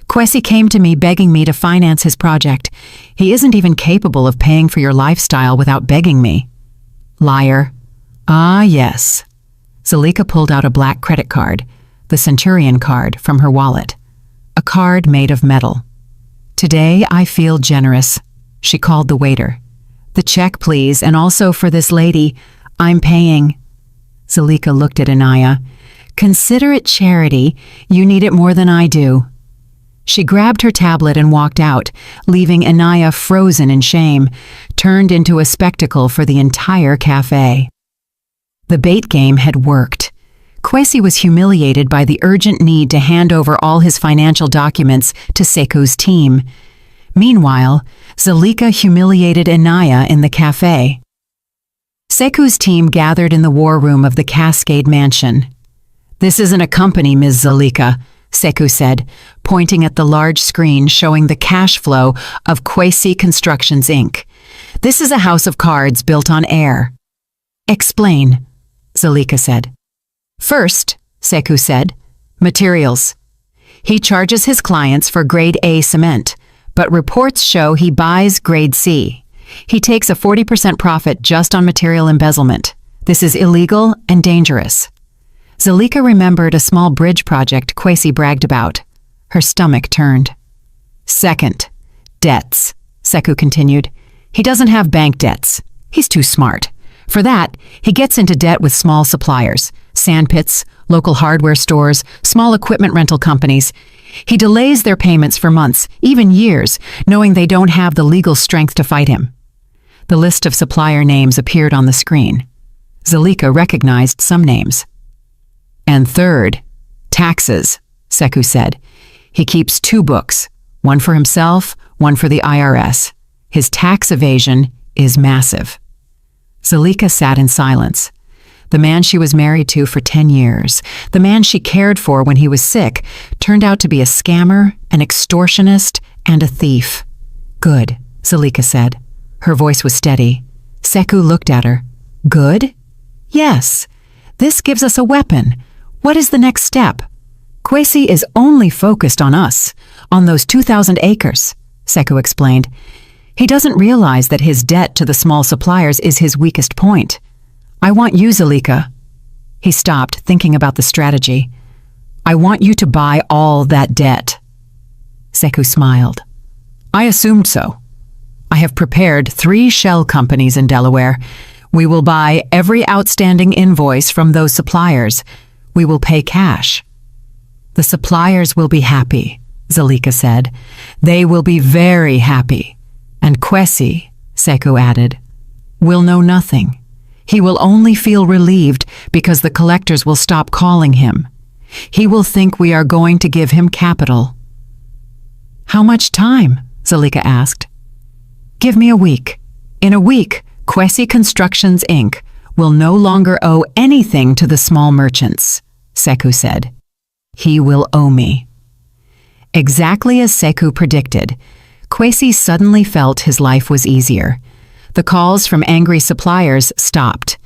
"Kwesi came to me begging me to finance his project. He isn't even capable of paying for your lifestyle without begging me." "Liar." "Ah, yes." Zalika pulled out a black credit card, the Centurion card, from her wallet. A card made of metal. "Today I feel generous," she called the waiter. "The check, please, and also for this lady. I'm paying." Zalika looked at Inaya. "Consider it charity. You need it more than I do." She grabbed her tablet and walked out, leaving Inaya frozen in shame, turned into a spectacle for the entire cafe. The bait game had worked. Kwesi was humiliated by the urgent need to hand over all his financial documents to Seku's team. Meanwhile, Zalika humiliated Inaya in the cafe. Seku's team gathered in the war room of the Cascade Mansion. "This isn't a company, Ms. Zalika," Seku said, pointing at the large screen showing the cash flow of Kwesi Constructions, Inc. "This is a house of cards built on air." "Explain," Zalika said. "First," Seku said, "materials. He charges his clients for grade A cement, but reports show he buys grade C. He takes a 40% profit just on material embezzlement. This is illegal and dangerous." Zalika remembered a small bridge project Kwesi bragged about. Her stomach turned. "Second, debts," Seku continued. "He doesn't have bank debts. He's too smart. For that, he gets into debt with small suppliers, sandpits, local hardware stores, small equipment rental companies. He delays their payments for months, even years, knowing they don't have the legal strength to fight him." The list of supplier names appeared on the screen. Zalika recognized some names. "And third, taxes," Seku said. "He keeps 2 books, one for himself, one for the IRS. His tax evasion is massive." Zalika sat in silence. The man she was married to for 10 years, the man she cared for when he was sick, turned out to be a scammer, an extortionist, and a thief. "Good," Zalika said. Her voice was steady. Seku looked at her. "Good? Yes. This gives us a weapon. What is the next step?" "Kwesi is only focused on us, on those 2,000 acres, Seku explained. "He doesn't realize that his debt to the small suppliers is his weakest point. I want you, Zalika." He stopped, thinking about the strategy. "I want you to buy all that debt." Seku smiled. "I assumed so. I have prepared 3 shell companies in Delaware. We will buy every outstanding invoice from those suppliers. We will pay cash." "The suppliers will be happy," Zalika said. "They will be very happy. And Kwesi," Seku added, "will know nothing. He will only feel relieved because the collectors will stop calling him. He will think we are going to give him capital." "How much time?" Zalika asked. "Give me a week. In a week, Kwesi Constructions, Inc. will no longer owe anything to the small merchants, Sekou said. He will owe me. Exactly as Sekou predicted, Kwesi suddenly felt his life was easier. The calls from angry suppliers stopped.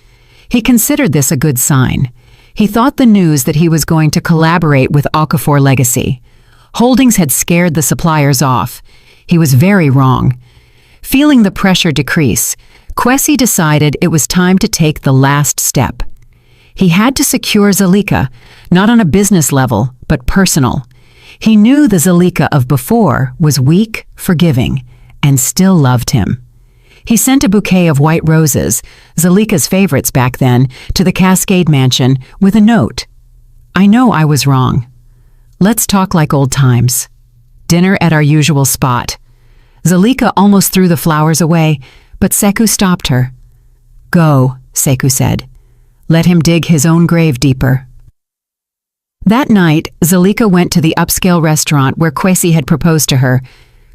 He considered this a good sign. He thought the news that he was going to collaborate with Okafor Legacy. Holdings had scared the suppliers off. He was very wrong. Feeling the pressure decrease, Kwesi decided it was time to take the last step. He had to secure Zalika, not on a business level, but personal. He knew the Zalika of before was weak, forgiving, and still loved him. He sent a bouquet of white roses, Zalika's favorites back then, to the Cascade Mansion with a note. I know I was wrong. Let's talk like old times. Dinner at our usual spot. Zalika almost threw the flowers away, but Sekou stopped her. Go, Sekou said. Let him dig his own grave deeper. That night, Zalika went to the upscale restaurant where Kwesi had proposed to her.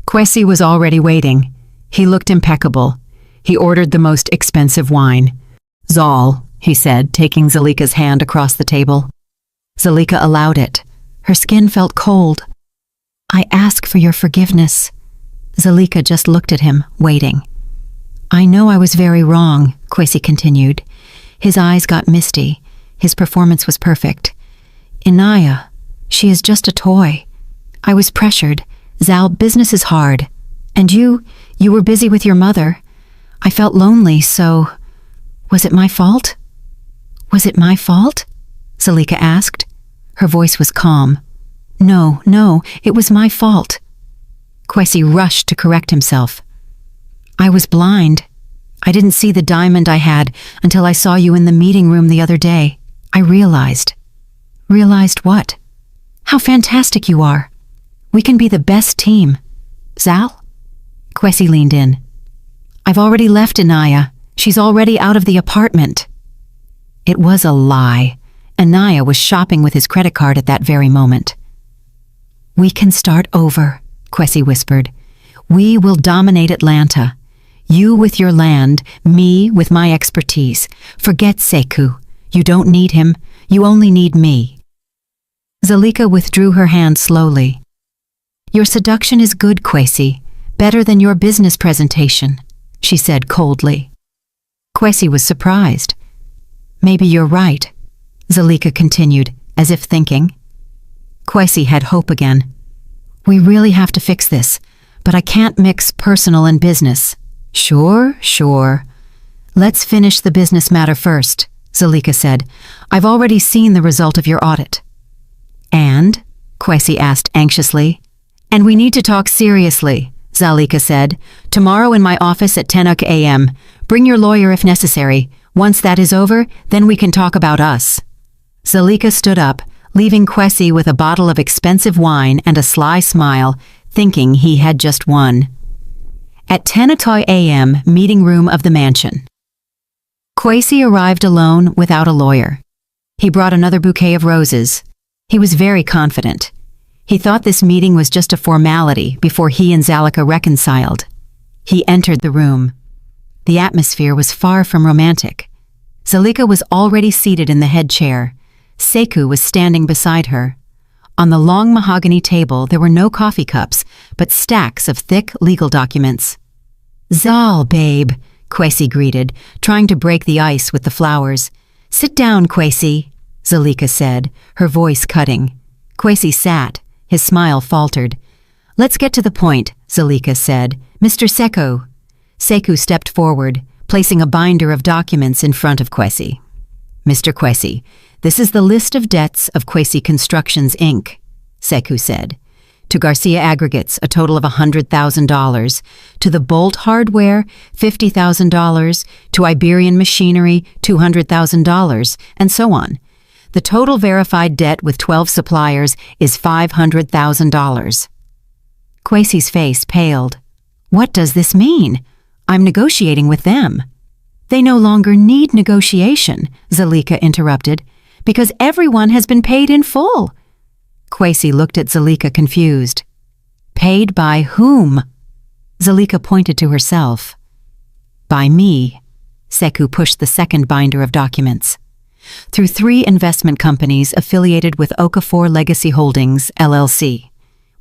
Kwesi was already waiting. He looked impeccable. He ordered the most expensive wine. Zal, he said, taking Zalika's hand across the table. Zalika allowed it. Her skin felt cold. I ask for your forgiveness. Zalika just looked at him, waiting. I know I was very wrong, Kwesi continued. His eyes got misty. His performance was perfect. Inaya, she is just a toy. I was pressured. Zal, business is hard. And you were busy with your mother. I felt lonely, so... Was it my fault? Was it my fault? Zalika asked. Her voice was calm. No, it was my fault. Kwesi rushed to correct himself. I was blind. I didn't see the diamond I had until I saw you in the meeting room the other day. I realized. Realized what? How fantastic you are. We can be the best team. Zal? Kwesi leaned in. I've already left Inaya. She's already out of the apartment. It was a lie. Inaya was shopping with his credit card at that very moment. We can start over, Kwesi whispered. We will dominate Atlanta. You with your land, me with my expertise. Forget Sekou. You don't need him. You only need me. Zalika withdrew her hand slowly. Your seduction is good, Kwesi. Better than your business presentation, she said coldly. Kwesi was surprised. Maybe you're right, Zalika continued, as if thinking. Kwesi had hope again. We really have to fix this, but I can't mix personal and business. Sure. Let's finish the business matter first, Zalika said. I've already seen the result of your audit. And? Kwesi asked anxiously. And we need to talk seriously, Zalika said. Tomorrow in my office at 10 a.m. Bring your lawyer if necessary. Once that is over, then we can talk about us. Zalika stood up, leaving Kwesi with a bottle of expensive wine and a sly smile, thinking he had just won. At 10 a.m., meeting room of the mansion. Kwesi arrived alone without a lawyer. He brought another bouquet of roses. He was very confident. He thought this meeting was just a formality before he and Zalika reconciled. He entered the room. The atmosphere was far from romantic. Zalika was already seated in the head chair. Sekou was standing beside her. On the long mahogany table there were no coffee cups, but stacks of thick legal documents. Zal, babe, Kwesi greeted, trying to break the ice with the flowers. Sit down, Kwesi, Zalika said, her voice cutting. Kwesi sat. His smile faltered. Let's get to the point, Zalika said. Mr. Sekou. Sekou stepped forward, placing a binder of documents in front of Kwesi. Mr. Kwesi, this is the list of debts of Kwesi Constructions, Inc., Sekou said. To Garcia Aggregates, a total of $100,000. To the Bolt Hardware, $50,000. To Iberian Machinery, $200,000, and so on. The total verified debt with 12 suppliers is $500,000. Kwesi's face paled. What does this mean? I'm negotiating with them. They no longer need negotiation, Zalika interrupted, because everyone has been paid in full. Kwesi looked at Zalika confused. Paid by whom? Zalika pointed to herself. By me. Sekou pushed the second binder of documents. Through 3 investment companies affiliated with Okafor Legacy Holdings, LLC.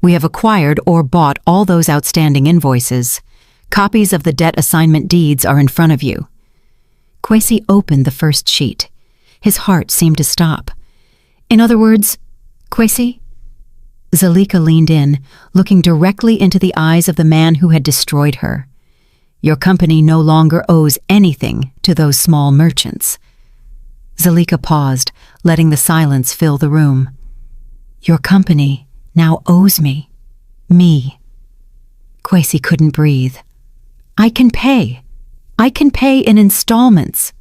We have acquired or bought all those outstanding invoices. Copies of the debt assignment deeds are in front of you. Kwesi opened the first sheet. His heart seemed to stop. In other words, Kwesi? Zalika leaned in, looking directly into the eyes of the man who had destroyed her. Your company no longer owes anything to those small merchants. Zalika paused, letting the silence fill the room. Your company now owes me. Me. Kwesi couldn't breathe. I can pay. I can pay in installments.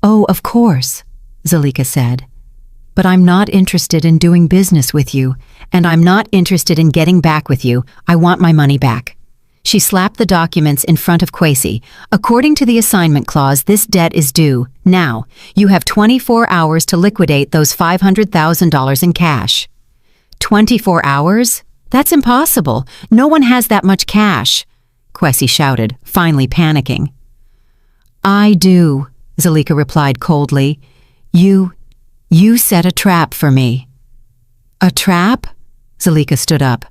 Oh, of course, Zalika said. But I'm not interested in doing business with you, and I'm not interested in getting back with you. I want my money back. She slapped the documents in front of Kwesi. According to the assignment clause, this debt is due. Now, you have 24 hours to liquidate those $500,000 in cash. 24 hours? That's impossible. No one has that much cash, Kwesi shouted, finally panicking. I do, Zalika replied coldly. You set a trap for me. A trap? Zalika stood up.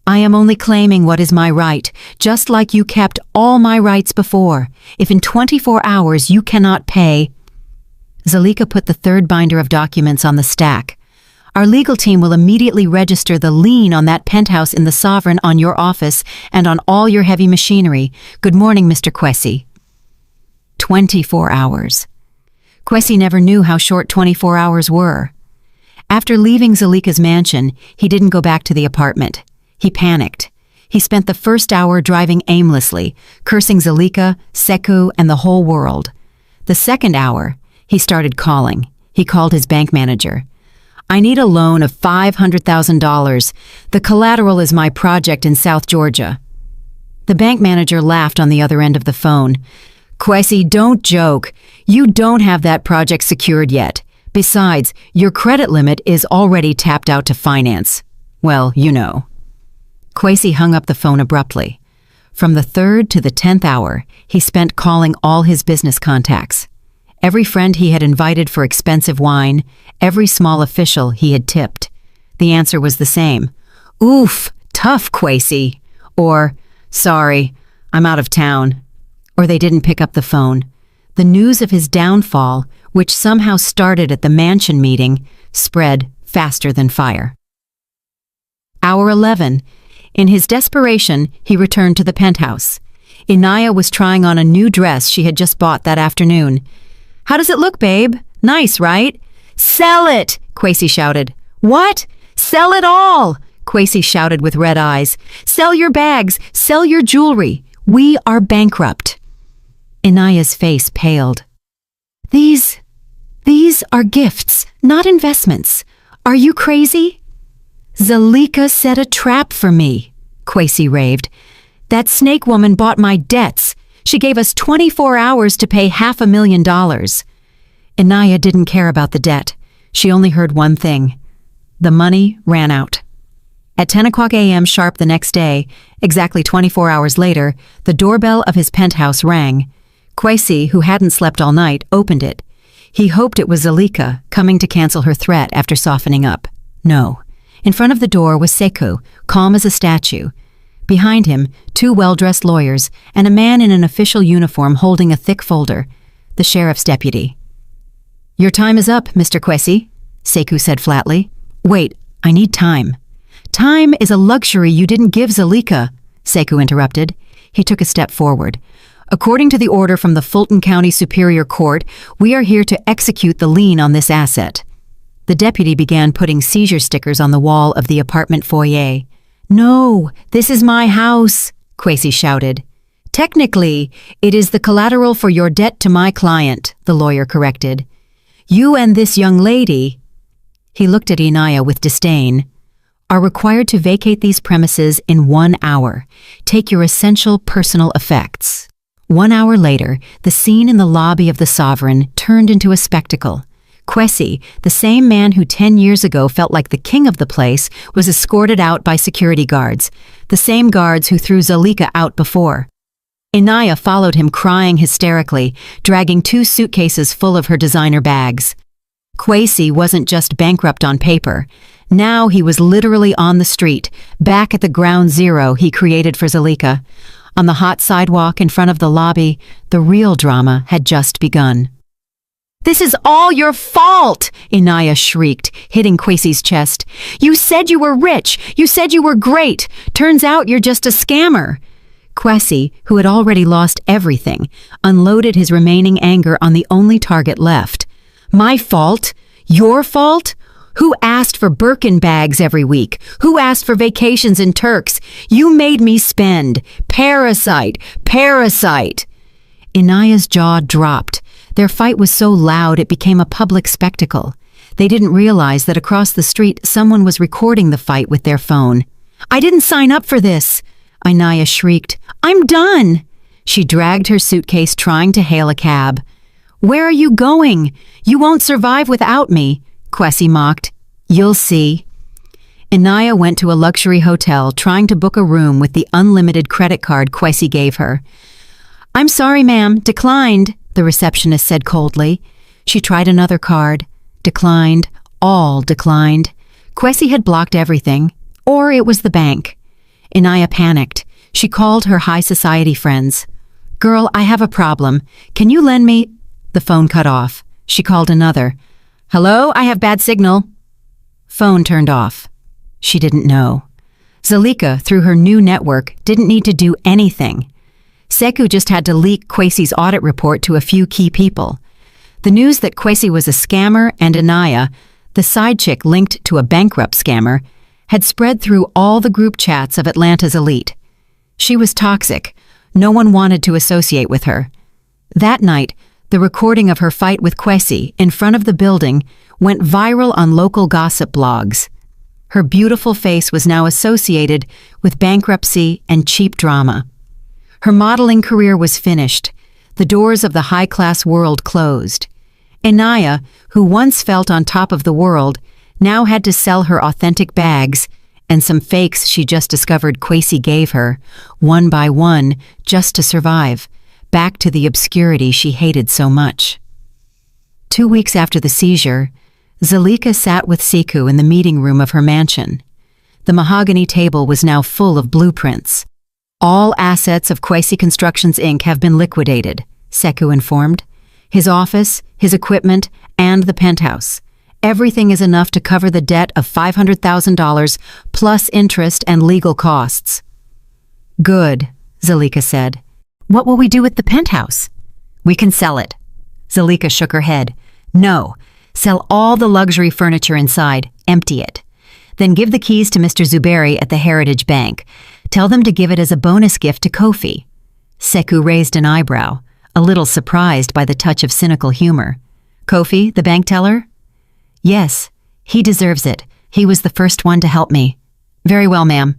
I am only claiming what is my right, just like you kept all my rights before. If in 24 hours you cannot pay... Zalika put the third binder of documents on the stack. Our legal team will immediately register the lien on that penthouse in the Sovereign on your office and on all your heavy machinery. Good morning, Mr. Kwesi. 24 hours. Kwesi never knew how short 24 hours were. After leaving Zalika's mansion, he didn't go back to the apartment. He panicked. He spent the first hour driving aimlessly, cursing Zalika, Sekou, and the whole world. The second hour, he started calling. He called his bank manager. I need a loan of $500,000. The collateral is my project in South Georgia. The bank manager laughed on the other end of the phone. Kwesi, don't joke. You don't have that project secured yet. Besides, your credit limit is already tapped out to finance. Well, you know. Kwesi hung up the phone abruptly. From the 3rd to the 10th hour, he spent calling all his business contacts. Every friend he had invited for expensive wine, every small official he had tipped. The answer was the same. Oof, tough, Kwesi. Or, sorry, I'm out of town. Or they didn't pick up the phone. The news of his downfall, which somehow started at the mansion meeting, spread faster than fire. Hour 11. In his desperation, he returned to the penthouse. Inaya was trying on a new dress she had just bought that afternoon. How does it look, babe? Nice, right? Sell it, Kwesi shouted. What? Sell it all, Kwesi shouted with red eyes. Sell your bags, sell your jewelry. We are bankrupt. Inaya's face paled. These are gifts, not investments. Are you crazy? Zalika set a trap for me, Kwesi raved. That snake woman bought my debts. She gave us 24 hours to pay $500,000. Inaya didn't care about the debt. She only heard one thing. The money ran out. At 10 o'clock a.m. sharp the next day, exactly 24 hours later, the doorbell of his penthouse rang. Kwesi, who hadn't slept all night, opened it. He hoped it was Zalika, coming to cancel her threat after softening up. No. In front of the door was Sekou, calm as a statue. Behind him, 2 well-dressed lawyers and a man in an official uniform holding a thick folder, the sheriff's deputy. Your time is up, Mr. Kwesi, Sekou said flatly. Wait, I need time. Time is a luxury you didn't give Zalika, Sekou interrupted. He took a step forward. According to the order from the Fulton County Superior Court, we are here to execute the lien on this asset. The deputy began putting seizure stickers on the wall of the apartment foyer. No, this is my house, Kwesi shouted. Technically, it is the collateral for your debt to my client, the lawyer corrected. You and this young lady, he looked at Inaya with disdain, are required to vacate these premises in 1 hour. Take your essential personal effects. 1 hour later, the scene in the lobby of the Sovereign turned into a spectacle. Kwesi, the same man who 10 years ago felt like the king of the place, was escorted out by security guards, the same guards who threw Zalika out before. Inaya followed him crying hysterically, dragging 2 suitcases full of her designer bags. Kwesi wasn't just bankrupt on paper. Now he was literally on the street, back at the ground zero he created for Zulika. On the hot sidewalk in front of the lobby, the real drama had just begun. "This is all your fault!" Inaya shrieked, hitting Kwesi's chest. "You said you were rich! You said you were great! Turns out you're just a scammer!" Kwesi, who had already lost everything, unloaded his remaining anger on the only target left. "My fault? Your fault? Who asked for Birkin bags every week? Who asked for vacations in Turks? You made me spend. Parasite! Parasite!" Inaya's jaw dropped. Their fight was so loud it became a public spectacle. They didn't realize that across the street someone was recording the fight with their phone. "I didn't sign up for this!" Inaya shrieked. "I'm done!" She dragged her suitcase, trying to hail a cab. "Where are you going? You won't survive without me," Kwesi mocked. "You'll see." Inaya went to a luxury hotel, trying to book a room with the unlimited credit card Kwesi gave her. "I'm sorry, ma'am, declined," the receptionist said coldly. She tried another card. Declined. All declined. Kwesi had blocked everything. Or it was the bank. Inaya panicked. She called her high society friends. "Girl, I have a problem. Can you lend me—" The phone cut off. She called another. "Hello, I have bad signal." Phone turned off. She didn't know. Zulika, through her new network, didn't need to do anything. Sekou just had to leak Kwesi's audit report to a few key people. The news that Kwesi was a scammer and Inaya, the side chick linked to a bankrupt scammer, had spread through all the group chats of Atlanta's elite. She was toxic. No one wanted to associate with her. That night, the recording of her fight with Kwesi in front of the building went viral on local gossip blogs. Her beautiful face was now associated with bankruptcy and cheap drama. Her modeling career was finished. The doors of the high-class world closed. Inaya, who once felt on top of the world, now had to sell her authentic bags and some fakes she just discovered Kwesi gave her, one by one, just to survive, back to the obscurity she hated so much. 2 weeks after the seizure, Zulika sat with Sekou in the meeting room of her mansion. The mahogany table was now full of blueprints. "All assets of Kwesi Constructions, Inc. have been liquidated," Sekou informed. "His office, his equipment, and the penthouse. Everything is enough to cover the debt of $500,000 plus interest and legal costs." "Good," Zulika said. "What will we do with the penthouse?" "We can sell it." Zulika shook her head. "No, sell all the luxury furniture inside, empty it. Then give the keys to Mr. Zuberi at the Heritage Bank. Tell them to give it as a bonus gift to Kofi." Sekou raised an eyebrow, a little surprised by the touch of cynical humor. "Kofi, the bank teller?" "Yes, he deserves it. He was the first one to help me." "Very well, ma'am.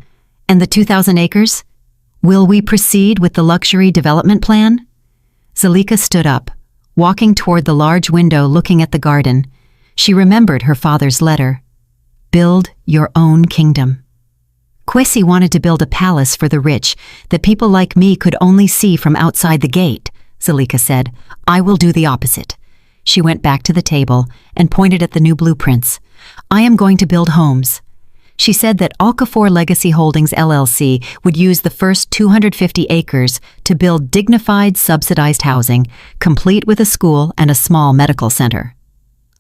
And the 2,000 acres? Will we proceed with the luxury development plan?" Zulika stood up, walking toward the large window looking at the garden. She remembered her father's letter. "Build your own kingdom." Kwesi wanted to build a palace for the rich that people like me could only see from outside the gate, Zulika said. "I will do the opposite." She went back to the table and pointed at the new blueprints. "I am going to build homes." She said that Okafor Legacy Holdings LLC would use the first 250 acres to build dignified, subsidized housing, complete with a school and a small medical center.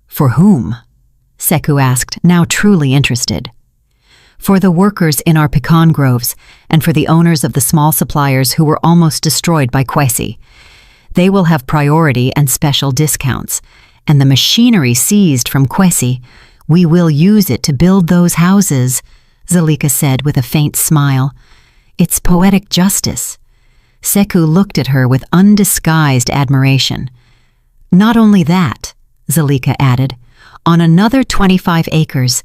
"For whom?" Sekou asked, now truly interested. "For the workers in our pecan groves and for the owners of the small suppliers who were almost destroyed by Kwesi. They will have priority and special discounts, and the machinery seized from Kwesi, we will use it to build those houses," Zulika said with a faint smile. "It's poetic justice." Sekou looked at her with undisguised admiration. "Not only that," Zulika added, "on another 25 acres,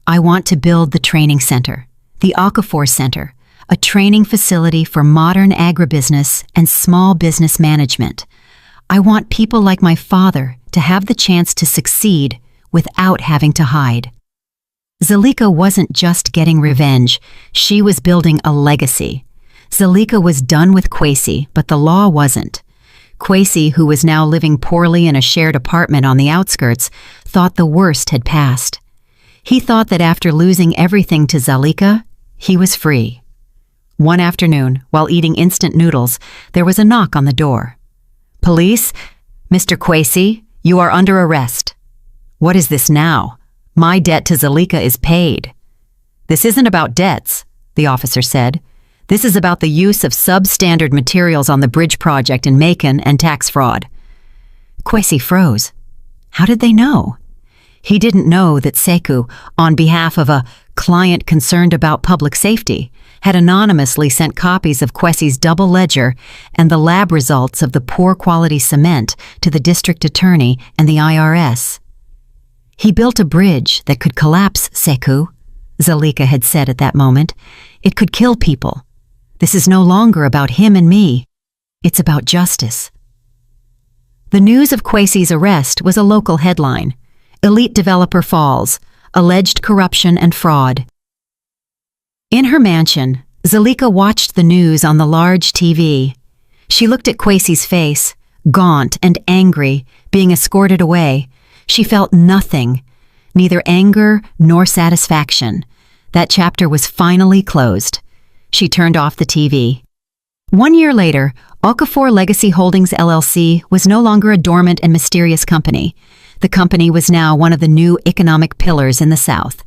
I want to build the training center, the Okafor Center, a training facility for modern agribusiness and small business management. I want people like my father to have the chance to succeed without having to hide." Zulika wasn't just getting revenge, she was building a legacy. Zalika was done with Kwesi, but the law wasn't. Kwesi, who was now living poorly in a shared apartment on the outskirts, thought the worst had passed. He thought that after losing everything to Zalika, he was free. One afternoon, while eating instant noodles, there was a knock on the door. "Police? Mr. Kwesi, you are under arrest." "What is this now? My debt to Zalika is paid." "This isn't about debts," the officer said. "This is about the use of substandard materials on the bridge project in Macon and tax fraud." Kwesi froze. How did they know? He didn't know that Sekou, on behalf of a client concerned about public safety, had anonymously sent copies of Kwesi's double ledger and the lab results of the poor quality cement to the district attorney and the IRS. "He built a bridge that could collapse, Sekou," Zalika had said at that moment. "It could kill people. This is no longer about him and me. It's about justice." The news of Kwesi's arrest was a local headline. "Elite developer falls. Alleged corruption and fraud." In her mansion, Zalika watched the news on the large TV. She looked at Kwesi's face, gaunt and angry, being escorted away. She felt nothing, neither anger nor satisfaction. That chapter was finally closed. She turned off the TV. 1 year later, Okafor Legacy Holdings LLC was no longer a dormant and mysterious company. The company was now one of the new economic pillars in the South.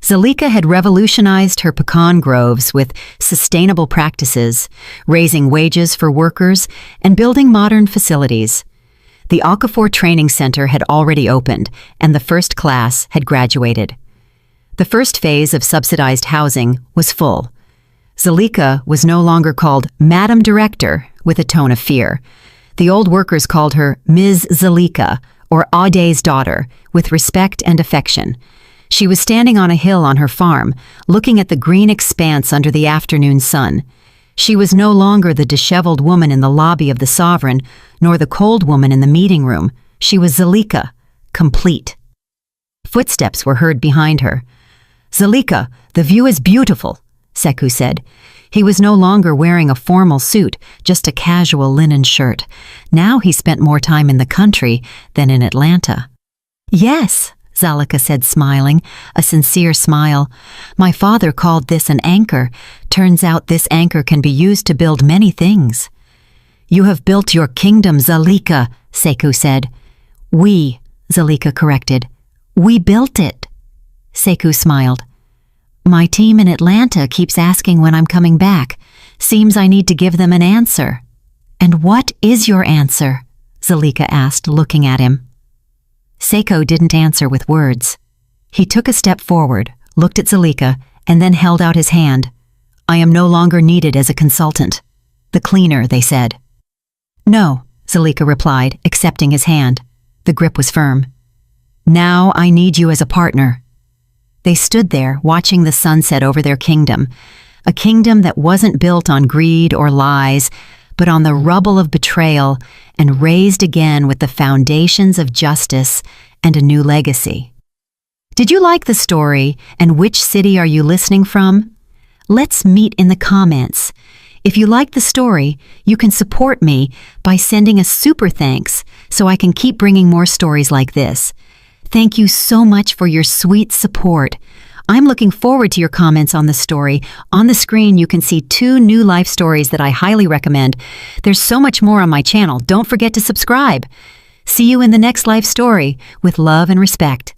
Zalika had revolutionized her pecan groves with sustainable practices, raising wages for workers and building modern facilities. The Okafor Training Center had already opened, and the first class had graduated. The first phase of subsidized housing was full. Zalika was no longer called Madam Director with a tone of fear. The old workers called her Ms. Zalika, or Ade's daughter, with respect and affection. She was standing on a hill on her farm, looking at the green expanse under the afternoon sun. She was no longer the disheveled woman in the lobby of the Sovereign, nor the cold woman in the meeting room. She was Zalika, complete. Footsteps were heard behind her. "Zalika, the view is beautiful," Sekou said. He was no longer wearing a formal suit, just a casual linen shirt. Now he spent more time in the country than in Atlanta. "Yes," Zalika said, smiling, a sincere smile. "My father called this an anchor. Turns out this anchor can be used to build many things." "You have built your kingdom, Zalika," Sekou said. "We," Zalika corrected. "We built it." Sekou smiled. "My team in Atlanta keeps asking when I'm coming back. Seems I need to give them an answer." "And what is your answer?" Zalika asked, looking at him. Sekou didn't answer with words. He took a step forward, looked at Zalika, and then held out his hand. "I am no longer needed as a consultant. The cleaner," they said. "No," Zalika replied, accepting his hand. The grip was firm. "Now I need you as a partner." They stood there, watching the sunset over their kingdom, a kingdom that wasn't built on greed or lies, but on the rubble of betrayal and raised again with the foundations of justice and a new legacy. Did you like the story, and which city are you listening from? Let's meet in the comments. If you like the story, you can support me by sending a super thanks so I can keep bringing more stories like this. Thank you so much for your sweet support. I'm looking forward to your comments on the story. On the screen, you can see 2 new life stories that I highly recommend. There's so much more on my channel. Don't forget to subscribe. See you in the next life story with love and respect.